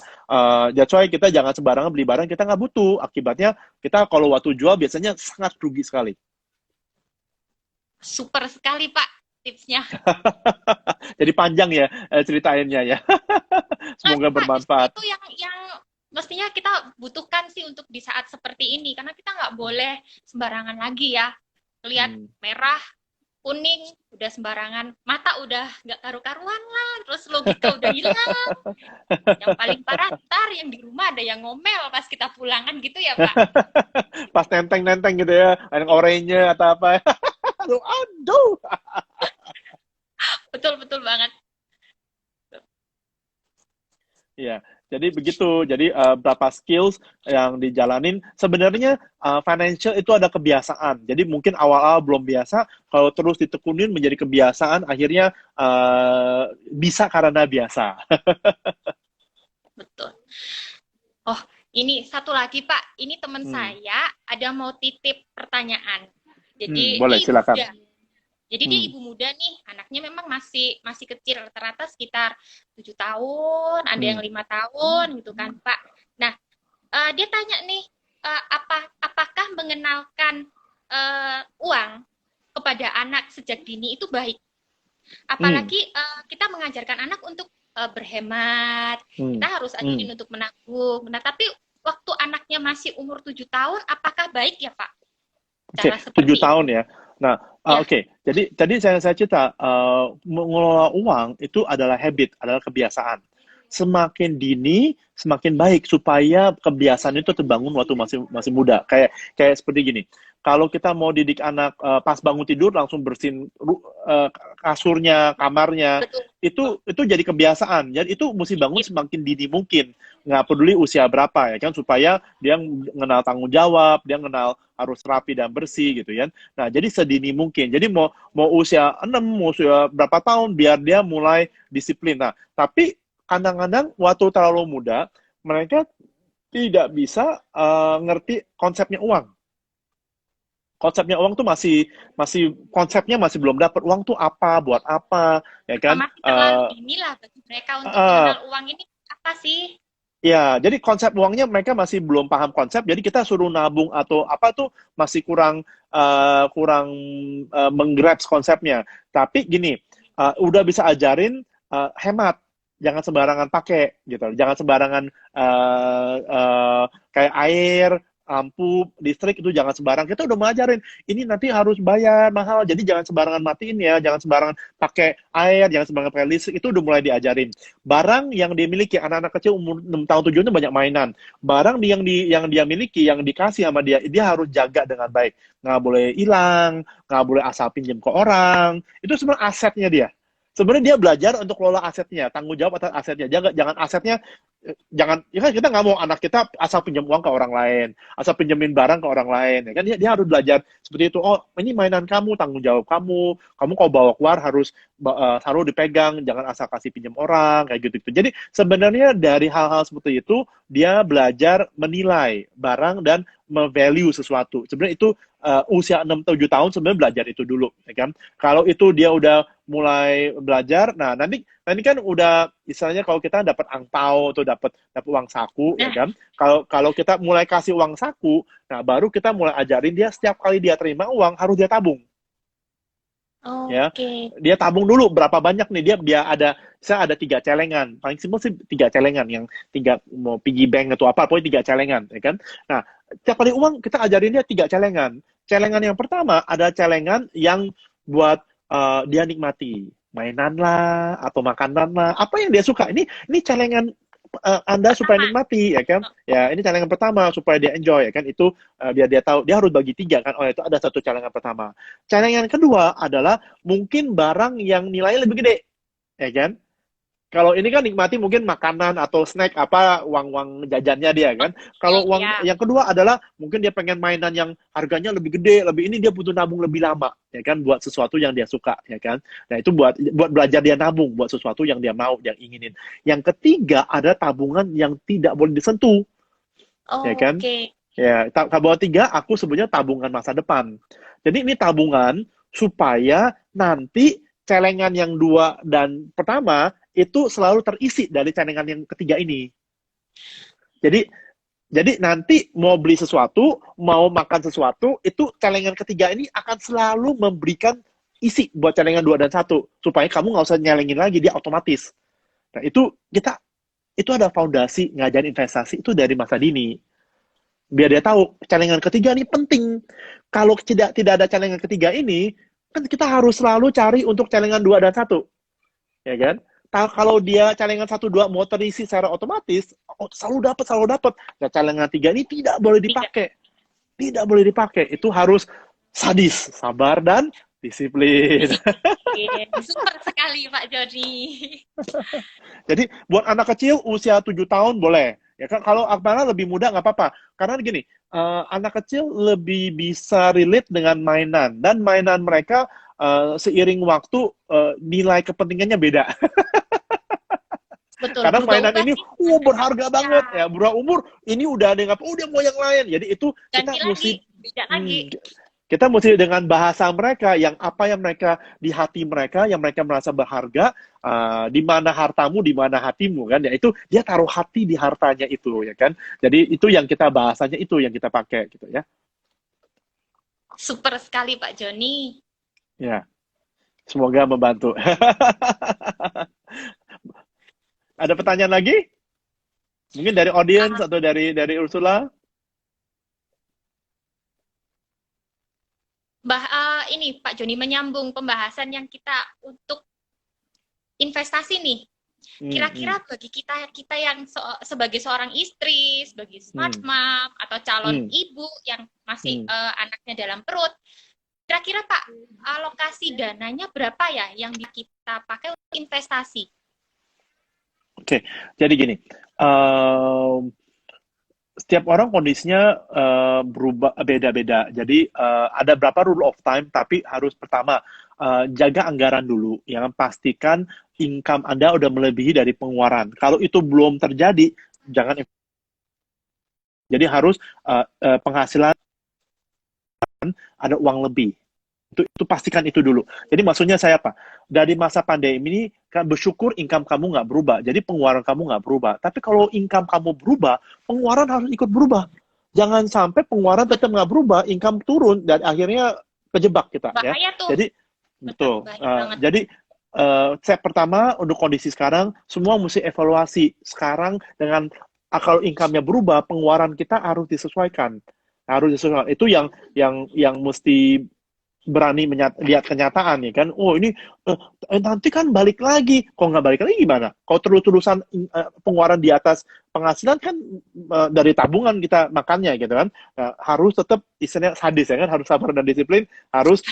that's why kita jangan sembarangan beli barang kita nggak butuh. Akibatnya kita kalau waktu jual biasanya sangat rugi sekali. Super sekali Pak tipsnya. Jadi panjang ya ceritainnya ya. Semoga bermanfaat. Itu yang mestinya kita butuhkan sih untuk di saat seperti ini karena kita nggak boleh sembarangan lagi ya. Lihat merah, kuning, udah sembarangan, mata udah nggak karu-karuan lah, terus logika udah hilang. Yang paling parah ntar yang di rumah ada yang ngomel pas kita pulangan gitu ya Pak. Pas nenteng-nenteng gitu ya, ada oranye atau apa. Aduh. Betul banget. Iya, jadi begitu. Jadi berapa skills yang dijalanin. Sebenarnya financial itu ada kebiasaan. Jadi mungkin awal-awal belum biasa, kalau terus ditekunin menjadi kebiasaan, akhirnya bisa karena biasa. Betul. Oh, ini satu lagi Pak. Ini teman saya ada mau titip pertanyaan. Jadi boleh silakan. Jadi dia ibu muda nih, anaknya memang masih kecil, rata-rata sekitar 7 tahun, ada yang 5 tahun gitu kan Pak. Nah, dia tanya nih, apakah mengenalkan uang kepada anak sejak dini itu baik? Hmm. Apalagi kita mengajarkan anak untuk berhemat, Hmm. kita harus ajarin untuk menabung. Nah, tapi waktu anaknya masih umur 7 tahun, apakah baik ya Pak? Oke, Cara 7 seperti itu. tahun ya. Nah, Ya, oke. Jadi saya cerita, mengelola uang itu adalah habit, adalah kebiasaan. Semakin dini, semakin baik supaya kebiasaan itu terbangun waktu masih masih muda. Kayak seperti gini. Kalau kita mau didik anak pas bangun tidur langsung bersihin kasurnya, kamarnya, betul. itu jadi kebiasaan. Jadi itu mesti bangun semakin dini mungkin. Nggak peduli usia berapa ya kan, supaya dia mengenal tanggung jawab, dia mengenal harus rapi dan bersih gitu ya. Nah, jadi sedini mungkin. Jadi mau mau usia 6, mau usia berapa tahun biar dia mulai disiplin. Nah, tapi kadang-kadang waktu terlalu muda, mereka tidak bisa ngerti konsepnya uang. Konsepnya uang tuh masih masih konsepnya masih belum dapat. Uang tuh apa, buat apa, ya kan? Masih terlalu dini lah bagi mereka untuk Uh, mengenal uang ini apa sih? Ya, jadi konsep uangnya mereka masih belum paham konsep. Jadi kita suruh nabung atau apa tuh masih kurang kurang menggrasp konsepnya. Tapi gini, udah bisa ajarin hemat, jangan sembarangan pakai gitu. Jangan sembarangan kayak air, lampu, listrik itu jangan sembarang. Kita udah mengajarin ini nanti harus bayar mahal. Jadi jangan sembarangan matiin ya, jangan sembarangan pakai air, jangan sembarangan pakai listrik. Itu udah mulai diajarin. Barang yang dimiliki anak-anak kecil umur 6 tahun 7 itu banyak mainan. Barang yang dia miliki, yang dikasih sama dia harus jaga dengan baik. Nggak boleh hilang, nggak boleh asal pinjam ke orang. Itu semua asetnya dia. Sebenarnya dia belajar untuk kelola asetnya, tanggung jawab atas asetnya. Jangan asetnya, jangan, ya kan kita nggak mau anak kita asal pinjam uang ke orang lain, asal pinjemin barang ke orang lain. Ya kan dia harus belajar seperti itu. Oh, ini mainan kamu, tanggung jawab kamu. Kamu kalau bawa keluar harus selalu dipegang, jangan asal kasih pinjam orang, kayak gitu. Jadi sebenarnya dari hal-hal seperti itu, dia belajar menilai barang dan value sesuatu. Sebenarnya itu usia 6-7 tahun sebenarnya belajar itu dulu, ya kan? Kalau itu dia udah mulai belajar, nah nanti nanti kan udah misalnya kalau kita dapat angpau atau dapat dapat uang saku, ya Nah, kan? Kalau kita mulai kasih uang saku, nah baru kita mulai ajarin dia setiap kali dia terima uang harus dia tabung, ya. oke. Dia tabung dulu berapa banyak nih, dia ada, saya ada 3 celengan, paling simpel sih 3 celengan, yang tiga mau piggy bank atau apa, pokoknya 3 celengan, ya kan. Nah, tiap kali uang kita ajarin dia 3 celengan. Celengan yang pertama ada celengan yang buat dia nikmati mainan lah atau makanan lah, apa yang dia suka. Ini celengan Anda supaya Pertama, nikmati, ya kan. Ya, ini celengan pertama supaya dia enjoy, ya kan. Itu biar dia tahu dia harus bagi 3 kan. Oh, itu ada satu celengan pertama. Celengan kedua adalah mungkin barang yang nilainya lebih gede, ya kan. Kalau ini kan nikmati mungkin makanan atau snack apa, uang-uang jajannya dia kan. oke, Kalau uang ya. yang kedua adalah mungkin dia pengen mainan yang harganya lebih gede, lebih ini, dia butuh nabung lebih lama, ya kan, buat sesuatu yang dia suka, ya kan. Nah, itu buat belajar dia nabung buat sesuatu yang dia mau, yang inginin. Yang ketiga ada tabungan yang tidak boleh disentuh, ya kan. Oke. Ya, tabungan tiga aku sebutnya tabungan masa depan. Jadi ini tabungan supaya nanti celengan yang dua dan pertama itu selalu terisi dari celengan yang ketiga ini. Jadi jadi nanti mau beli sesuatu, mau makan sesuatu, itu celengan ketiga ini akan selalu memberikan isi buat celengan 2 dan 1 supaya kamu nggak usah nyelengin lagi, dia otomatis. Nah, itu ada fondasi ngajarin investasi itu dari masa dini. Biar dia tahu celengan ketiga ini penting. Kalau tidak ada celengan ketiga ini, kan kita harus selalu cari untuk celengan 2 dan 1, ya kan? Kalau dia celengan 1 2 mau terisi secara otomatis, selalu dapat. Nah, celengan 3 ini tidak boleh Tidak. dipakai. Tidak boleh dipakai. Itu harus sadis, sabar dan disiplin. Oke. Super sekali Pak Joni. Jadi buat anak kecil usia 7 tahun boleh. Ya kan, kalau Akmara lebih muda nggak apa-apa. Karena gini, anak kecil lebih bisa relate dengan mainan, dan mainan mereka seiring waktu nilai kepentingannya beda. Betul, Karena mainan berubah-ubah ini sih. berharga banget ya. Berubah umur ini udah ada yang apa? Dia mau yang lain. Jadi itu kita Ganti lagi, mesti beda lagi. kita mesti dengan bahasa mereka, yang apa yang mereka di hati mereka, yang mereka merasa berharga, di mana hartamu, di mana hatimu kan, ya itu dia taruh hati di hartanya itu, ya kan. Jadi itu yang kita bahasanya, itu yang kita pakai gitu ya. Super sekali Pak Joni. Ya. Semoga membantu. Ada pertanyaan lagi? Mungkin dari audience atau dari Ursula? Ini Pak Joni menyambung pembahasan yang kita untuk investasi nih. Kira-kira bagi kita yang sebagai seorang istri, sebagai smart mom atau calon ibu yang masih anaknya dalam perut, kira-kira Pak, alokasi dananya berapa ya yang kita pakai untuk investasi? Oke, jadi gini, setiap orang kondisinya berubah beda-beda. Jadi ada berapa rule of time, tapi harus pertama jaga anggaran dulu, yang pastikan income Anda udah melebihi dari pengeluaran. Kalau itu belum terjadi, jangan. Jadi harus penghasilan ada uang lebih. Itu pastikan itu dulu. Jadi maksudnya saya apa? Dari masa pandemi ini, kan bersyukur income kamu nggak berubah. Jadi pengeluaran kamu nggak berubah. Tapi kalau income kamu berubah, pengeluaran harus ikut berubah. Jangan sampai pengeluaran tetap nggak berubah, income turun, dan akhirnya kejebak kita. Bahaya Ya. tuh. Jadi, betul. Jadi, step pertama untuk kondisi sekarang, semua mesti evaluasi. Sekarang dengan kalau income-nya berubah, pengeluaran kita harus disesuaikan. Harus disesuaikan. Itu yang mesti berani lihat kenyataan ya kan. Oh ini nanti kan balik lagi. Kok nggak balik lagi gimana? Kalau terus-terusan pengeluaran di atas penghasilan kan dari tabungan kita makannya gitu kan. Harus tetap istilahnya sadis ya kan, harus sabar dan disiplin, harus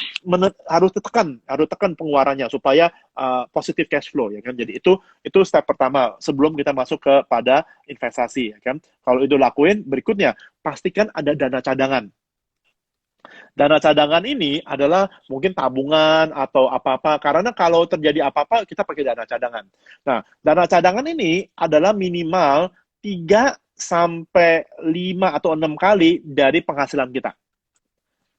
tekan pengeluarannya supaya positif cash flow ya kan. Jadi itu step pertama sebelum kita masuk kepada investasi ya kan. Kalau itu lakuin, berikutnya pastikan ada dana cadangan. Dana cadangan ini adalah mungkin tabungan atau apa-apa, karena kalau terjadi apa-apa, kita pakai dana cadangan. Nah, dana cadangan ini adalah minimal 3 sampai 5 atau 6 kali dari penghasilan kita.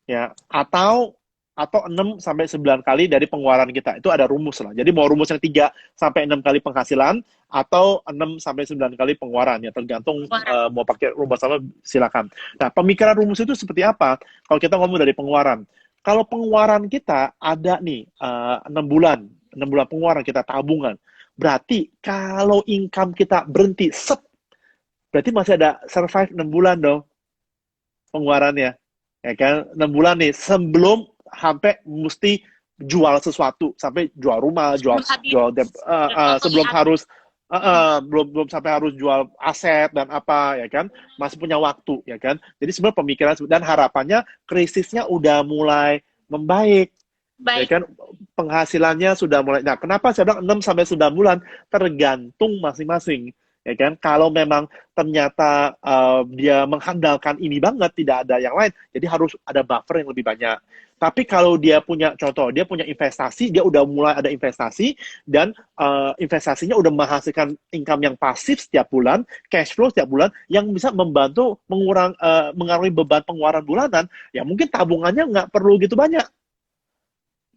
Ya, atau 6 sampai 9 kali dari pengeluaran kita. Itu ada rumus lah. Jadi mau rumusnya 3 sampai 6 kali penghasilan atau 6 sampai 9 kali pengeluaran ya, tergantung mau pakai rumus apa silakan. Nah, pemikiran rumus itu seperti apa? Kalau kita ngomong dari pengeluaran. Kalau pengeluaran kita ada nih 6 bulan pengeluaran kita tabungan. Berarti kalau income kita berhenti berarti masih ada survive 6 bulan dong pengeluarannya. Ya kan? 6 bulan nih sebelum sampai mesti jual sesuatu, sampai jual rumah, sebelum harus belum sampai harus jual aset dan apa ya kan, masih punya waktu ya kan. Jadi sebenarnya pemikiran dan harapannya krisisnya udah mulai membaik. Ya kan, penghasilannya sudah mulai. Nah, kenapa saya bilang 6 sampai 9 bulan tergantung masing-masing. Ya kan, kalau memang ternyata dia mengandalkan ini banget, tidak ada yang lain, jadi harus ada buffer yang lebih banyak. Tapi kalau dia punya investasi, dia udah mulai ada investasi, dan investasinya udah menghasilkan income yang pasif setiap bulan, cash flow setiap bulan, yang bisa membantu mengurangi beban pengeluaran bulanan, ya mungkin tabungannya nggak perlu gitu banyak.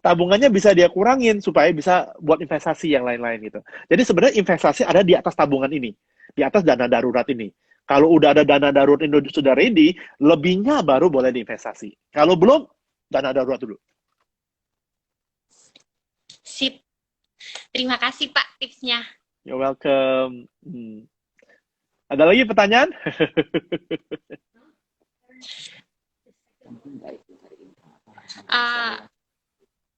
Tabungannya bisa dia kurangin supaya bisa buat investasi yang lain-lain gitu. Jadi sebenarnya investasi ada di atas tabungan ini, di atas dana darurat ini. Kalau udah ada dana darurat ini sudah ready, lebihnya baru boleh diinvestasi. Kalau belum, dana darurat dulu. Sip. Terima kasih Pak tipsnya. You're welcome. Ada lagi pertanyaan?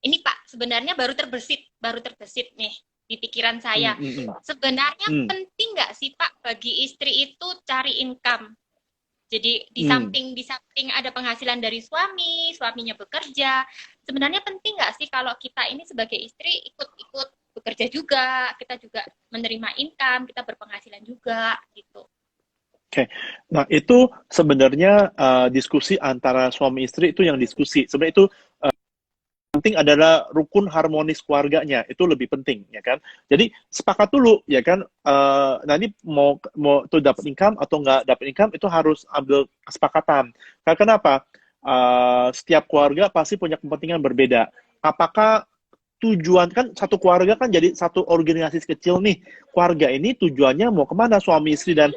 Ini Pak, sebenarnya baru terbesit nih di pikiran saya. Sebenarnya penting nggak sih Pak bagi istri itu cari income? Jadi di samping ada penghasilan dari suaminya bekerja. Sebenarnya penting nggak sih kalau kita ini sebagai istri ikut bekerja juga, kita juga menerima income, kita berpenghasilan juga gitu. Oke, nah itu sebenarnya diskusi antara suami istri itu yang diskusi. Sebenarnya itu penting adalah rukun harmonis keluarganya, itu lebih penting ya kan. Jadi sepakat dulu ya kan, nanti mau tuh dapat income atau nggak dapat income itu harus ambil kesepakatan. Karena kenapa? Setiap keluarga pasti punya kepentingan berbeda. Apakah tujuan, kan satu keluarga kan jadi satu organisasi kecil nih. Keluarga ini tujuannya mau kemana, suami istri dan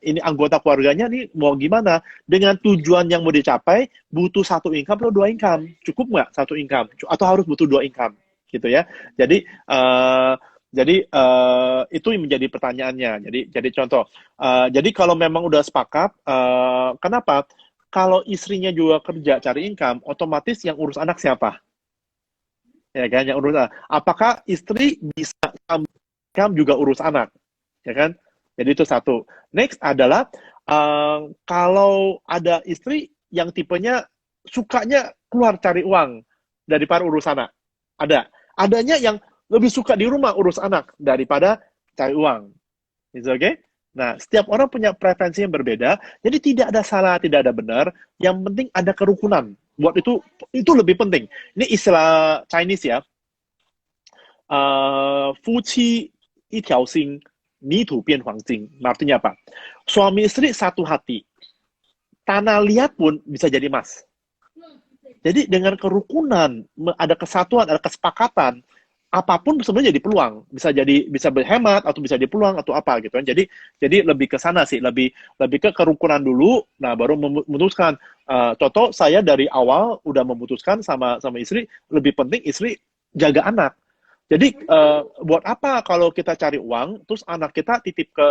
ini anggota keluarganya nih mau gimana. Dengan tujuan yang mau dicapai, butuh satu income atau 2 income. Cukup nggak satu income? Atau harus butuh 2 income? gitu ya. Jadi itu yang menjadi pertanyaannya. Jadi contoh, jadi kalau memang udah sepakat, kenapa? Kalau istrinya juga kerja cari income, otomatis yang urus anak siapa? Ya kan, yang urus anak. Apakah istri bisa income juga urus anak? Ya kan? Jadi itu satu. Next adalah kalau ada istri yang tipenya sukanya keluar cari uang daripada urus anak. Adanya yang lebih suka di rumah urus anak daripada cari uang. Is it okay? Nah, setiap orang punya preferensi yang berbeda, jadi tidak ada salah, tidak ada benar. Yang penting ada kerukunan. Buat itu lebih penting. Ini istilah Chinese ya. 夫妻一条心，泥土变黄金. Artinya apa? Suami istri satu hati. Tanah liat pun bisa jadi emas. Jadi dengan kerukunan, ada kesatuan, ada kesepakatan, apapun sebenarnya jadi peluang, bisa berhemat atau bisa jadi peluang atau apa gitu kan. Jadi lebih ke sana sih, lebih ke kerukunan dulu, nah baru memutuskan. Contoh saya dari awal udah memutuskan sama istri, lebih penting istri jaga anak. Jadi buat apa kalau kita cari uang, terus anak kita titip ke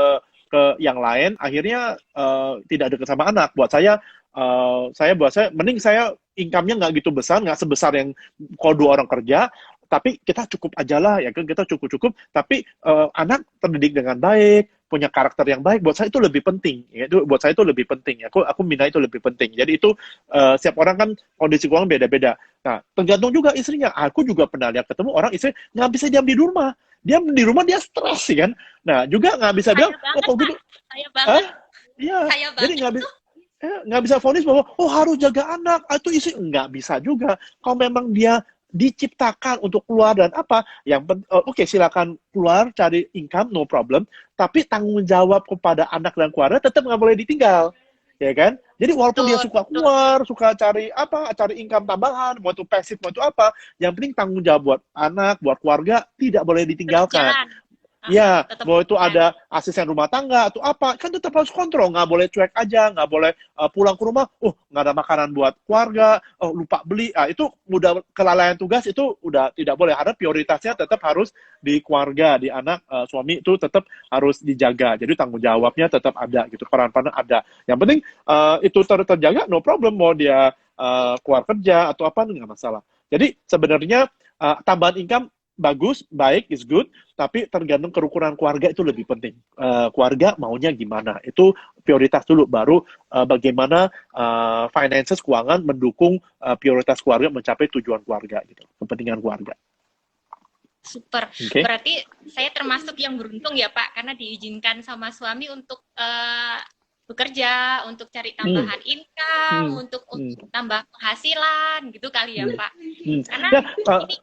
yang lain, akhirnya tidak dekat sama anak. Buat saya mending saya income-nya nggak gitu besar, nggak sebesar yang kalau 2 orang kerja, tapi kita cukup aja lah, ya kan, kita cukup, tapi anak terdidik dengan baik, punya karakter yang baik, buat saya itu lebih penting, ya. Buat saya itu lebih penting, aku minta itu lebih penting. Jadi itu setiap orang kan kondisi keuangan beda-beda. Nah, tergantung juga istrinya. Aku juga pernah lihat ketemu orang istri nggak bisa diam di rumah, dia stres sih kan. Nah, juga nggak bisa bilang, kok gitu, Saya banget. iya, Saya jadi banget. nggak bisa vonis bahwa harus jaga anak, itu istri nggak bisa juga. Kalau memang dia diciptakan untuk keluar dan apa, yang oke, silakan keluar cari income, no problem, tapi tanggung jawab kepada anak dan keluarga tetap nggak boleh ditinggal, ya kan? Jadi walaupun dia suka keluar, suka cari income tambahan, mau itu pasif, mau itu apa, yang penting tanggung jawab buat anak, buat keluarga tidak boleh ditinggalkan. Ya, mau itu ada asisten rumah tangga atau apa, kan tetap harus kontrol, nggak boleh cuek aja, nggak boleh pulang ke rumah, nggak ada makanan buat keluarga, lupa beli, itu udah kelalaian tugas, itu udah tidak boleh. Karena prioritasnya tetap harus di keluarga, di anak, suami itu tetap harus dijaga. Jadi tanggung jawabnya tetap ada, gitu, peran-peran ada. Yang penting itu terjaga, no problem, mau dia keluar kerja atau apa, nggak masalah. Jadi sebenarnya tambahan income bagus, baik, is good, tapi tergantung kerukunan keluarga itu lebih penting. Keluarga maunya gimana, itu prioritas dulu, baru bagaimana finances, keuangan mendukung prioritas keluarga mencapai tujuan keluarga, gitu, kepentingan keluarga. Super. Okay. Berarti saya termasuk yang beruntung ya Pak, karena diizinkan sama suami untuk bekerja, untuk cari tambahan income, untuk tambah penghasilan, gitu kali ya Pak. Karena ini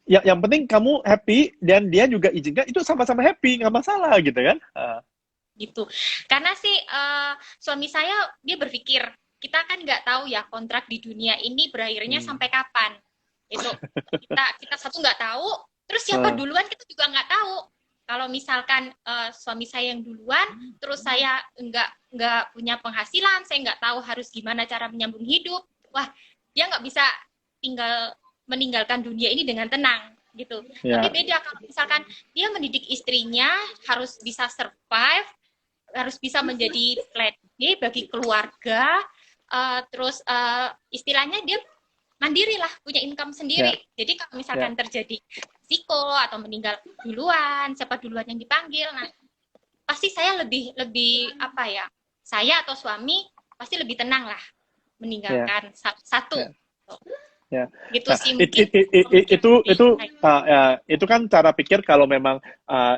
yang penting kamu happy dan dia juga izinkan, itu sama-sama happy, nggak masalah gitu kan. Gitu. Karena sih suami saya dia berpikir, kita kan nggak tahu ya kontrak di dunia ini berakhirnya sampai kapan. Itu kita satu nggak tahu, terus siapa duluan kita juga nggak tahu. Kalau misalkan suami saya yang duluan, terus saya nggak punya penghasilan, saya nggak tahu harus gimana cara menyambung hidup, wah dia nggak bisa meninggalkan dunia ini dengan tenang gitu. Yeah. Tapi beda kalau misalkan dia mendidik istrinya, harus bisa survive, harus bisa menjadi plan B bagi keluarga, terus istilahnya dia mandiri lah, punya income sendiri. Yeah. Jadi kalau misalkan terjadi risiko atau meninggal duluan, siapa duluan yang dipanggil, nah pasti saya lebih apa ya, saya atau suami pasti lebih tenang lah meninggalkan satu. Ya. Gitu nah, sih itu kan cara pikir kalau memang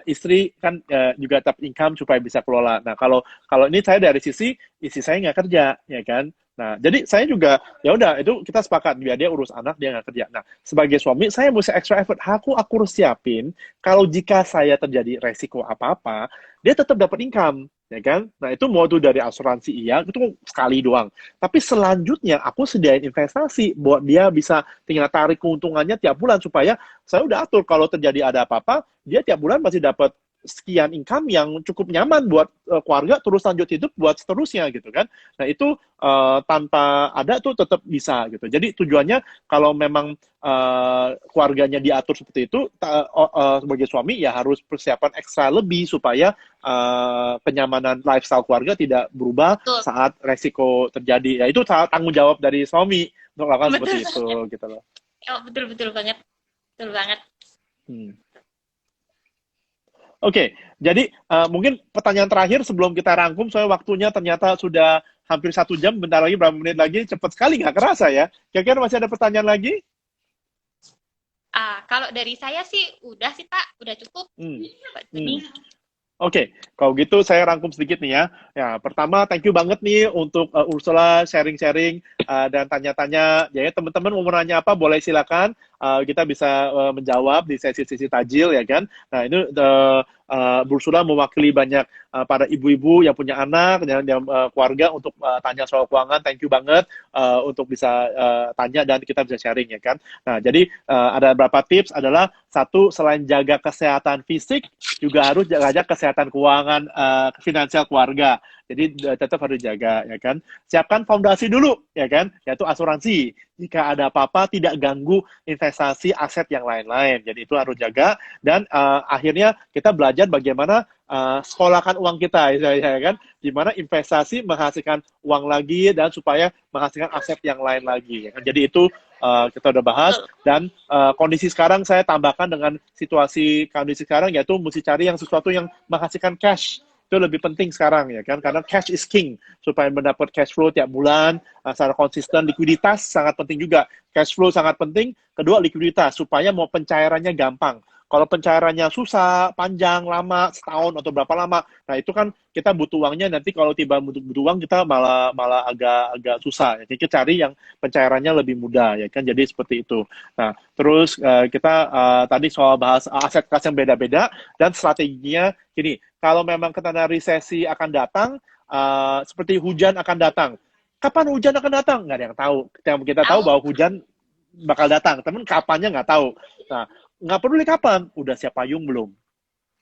istri kan juga tetap income supaya bisa kelola. Nah kalau ini saya dari sisi istri saya nggak kerja, ya kan. Nah jadi saya juga ya udah, itu kita sepakat, biar dia urus anak, dia nggak kerja. Nah sebagai suami saya mesti extra effort. Aku harus siapin kalau jika saya terjadi resiko apa-apa, dia tetap dapat income, ya kan. Nah itu mau tuh dari asuransi, iya, itu sekali doang. Tapi selanjutnya aku sediain investasi buat dia bisa tinggal tarik keuntungannya tiap bulan, supaya saya udah atur kalau terjadi ada apa-apa, dia tiap bulan masih dapat sekian income yang cukup nyaman buat keluarga terus lanjut hidup buat seterusnya gitu kan. Nah itu tanpa ada tuh tetap bisa gitu. Jadi tujuannya kalau memang keluarganya diatur seperti itu, sebagai suami ya harus persiapan ekstra lebih supaya kenyamanan lifestyle keluarga tidak berubah Betul. saat resiko terjadi. Ya itu tanggung jawab dari suami untuk melakukan Betul seperti itu gitu loh. Oh, betul banget. Betul banget. Oke, jadi mungkin pertanyaan terakhir sebelum kita rangkum, soalnya waktunya ternyata sudah hampir 1 jam, bentar lagi, berapa menit lagi, cepat sekali, nggak kerasa ya. Kira-kira masih ada pertanyaan lagi? Kalau dari saya sih udah sih Pak, udah cukup. Pak Joni. Oke, kalau gitu saya rangkum sedikit nih ya. Ya, pertama thank you banget nih untuk Ursula sharing-sharing dan tanya-tanya. Jadi teman-teman mau nanya apa boleh silakan. Kita bisa menjawab di sesi-sesi tajil ya kan. Nah, ini Ursula mewakili banyak para ibu-ibu yang punya anak dan keluarga untuk tanya soal keuangan. Thank you banget untuk bisa tanya dan kita bisa sharing ya kan. Nah, jadi ada beberapa tips adalah satu, selain jaga kesehatan fisik juga harus jaga kesehatan keuangan finansial keluarga. Jadi tetap harus jaga ya kan. Siapkan fondasi dulu ya kan, yaitu asuransi. Jika ada apa-apa tidak ganggu investasi aset yang lain-lain. Jadi itu harus jaga dan akhirnya kita belajar bagaimana sekolahkan uang kita ya kan, dimana investasi menghasilkan uang lagi dan supaya menghasilkan aset yang lain lagi ya kan? Jadi itu kita udah bahas dan kondisi sekarang saya tambahkan dengan kondisi sekarang yaitu mesti cari yang sesuatu yang menghasilkan cash. Itu lebih penting sekarang ya kan, karena cash is king, supaya mendapat cash flow tiap bulan secara konsisten. Likuiditas sangat penting juga, cash flow sangat penting. Kedua, likuiditas supaya mau pencairannya gampang. Kalau pencairannya susah, panjang, lama, setahun atau berapa lama, nah itu kan kita butuh uangnya, nanti kalau tiba butuh uang kita malah agak susah. Jadi kita cari yang pencairannya lebih mudah ya kan, jadi seperti itu. Nah terus kita tadi soal bahas aset kelas yang beda-beda dan strateginya gini, kalau memang ketanda resesi akan datang, seperti hujan akan datang. Kapan hujan akan datang? Nggak ada yang tahu. Kita tahu bahwa hujan bakal datang, teman kapannya nggak tahu. Nah, nggak peduli kapan, udah siap payung belum?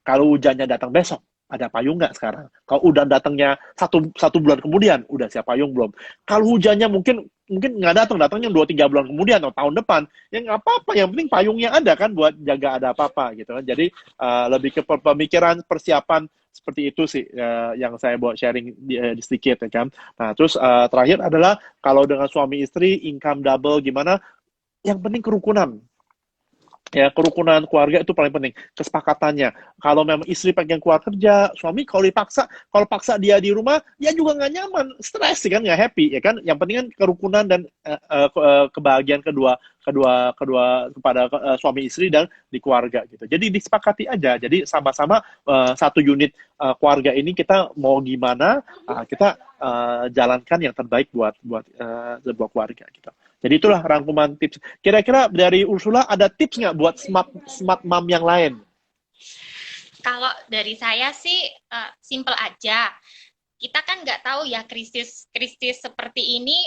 Kalau hujannya datang besok, ada payung nggak sekarang? Kalau udah datangnya satu bulan kemudian, udah siap payung belum? Kalau hujannya mungkin nggak datangnya 2-3 bulan kemudian atau tahun depan, ya nggak apa-apa, yang penting payungnya ada kan buat jaga ada apa-apa gitu kan. Jadi lebih ke pemikiran persiapan seperti itu sih yang saya buat sharing sedikit ya kan. Nah terus terakhir adalah kalau dengan suami istri income double gimana? Yang penting kerukunan. Ya, kerukunan keluarga itu paling penting, kesepakatannya. Kalau memang istri pengen keluar kerja, suami kalau paksa dia di rumah, dia juga nggak nyaman, stres kan, nggak happy ya kan. Yang penting kan kerukunan dan kebahagiaan kedua kepada suami istri dan di keluarga gitu. Jadi disepakati aja. Jadi sama-sama satu unit keluarga ini kita mau gimana, kita jalankan yang terbaik buat sebuah keluarga gitu. Jadi itulah rangkuman tips. Kira-kira dari Ursula ada tips nggak buat smart mom yang lain? Kalau dari saya sih simple aja. Kita kan nggak tahu ya krisis seperti ini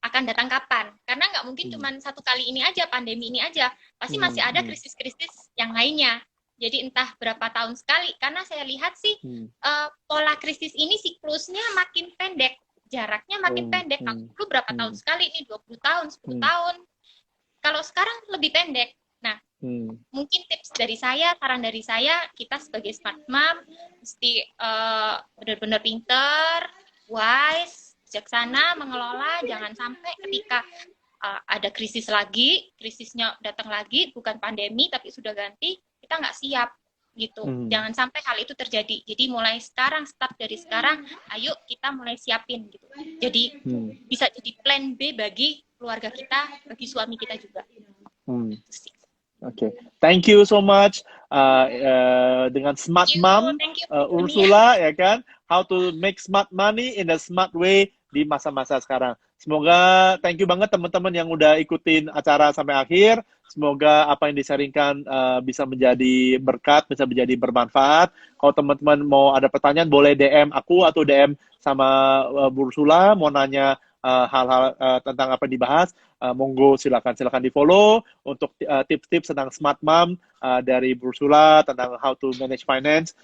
akan datang kapan. Karena nggak mungkin cuma satu kali ini aja, pandemi ini aja. Pasti masih ada krisis-krisis yang lainnya. Jadi entah berapa tahun sekali. Karena saya lihat sih pola krisis ini siklusnya makin pendek. Jaraknya makin pendek. Dulu berapa tahun sekali ini? 20 tahun, 10 tahun. Kalau sekarang lebih pendek. Nah, mungkin tips dari saya, saran dari saya, kita sebagai smart mom mesti benar-benar pinter, wise, bijaksana mengelola. Jangan sampai ketika ada krisis lagi, krisisnya datang lagi, bukan pandemi tapi sudah ganti, kita nggak siap. Gitu. Jangan sampai hal itu terjadi. Jadi mulai sekarang, start dari sekarang, ayo kita mulai siapin gitu. Jadi bisa jadi plan B bagi keluarga kita, bagi suami kita juga. Oke, thank you so much dengan smart mom Ursula ya kan, how to make smart money in a smart way di masa-masa sekarang. Semoga thank you banget teman-teman yang udah ikutin acara sampai akhir. Semoga apa yang disaringkan bisa menjadi berkat, bisa menjadi bermanfaat. Kalau teman-teman mau ada pertanyaan boleh DM aku atau DM sama Bu Ursula, mau nanya hal-hal tentang apa yang dibahas, monggo silakan di follow untuk tips-tips tentang smart mom dari Ursula tentang how to manage finance.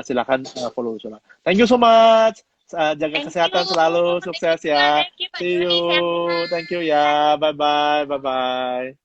Silakan follow Ursula. Thank you so much. Jaga Thank kesehatan you. selalu, sukses ya. Thank you, Pak See Joni. you. Sehat-sehat. Thank you ya. Bye bye. Bye bye.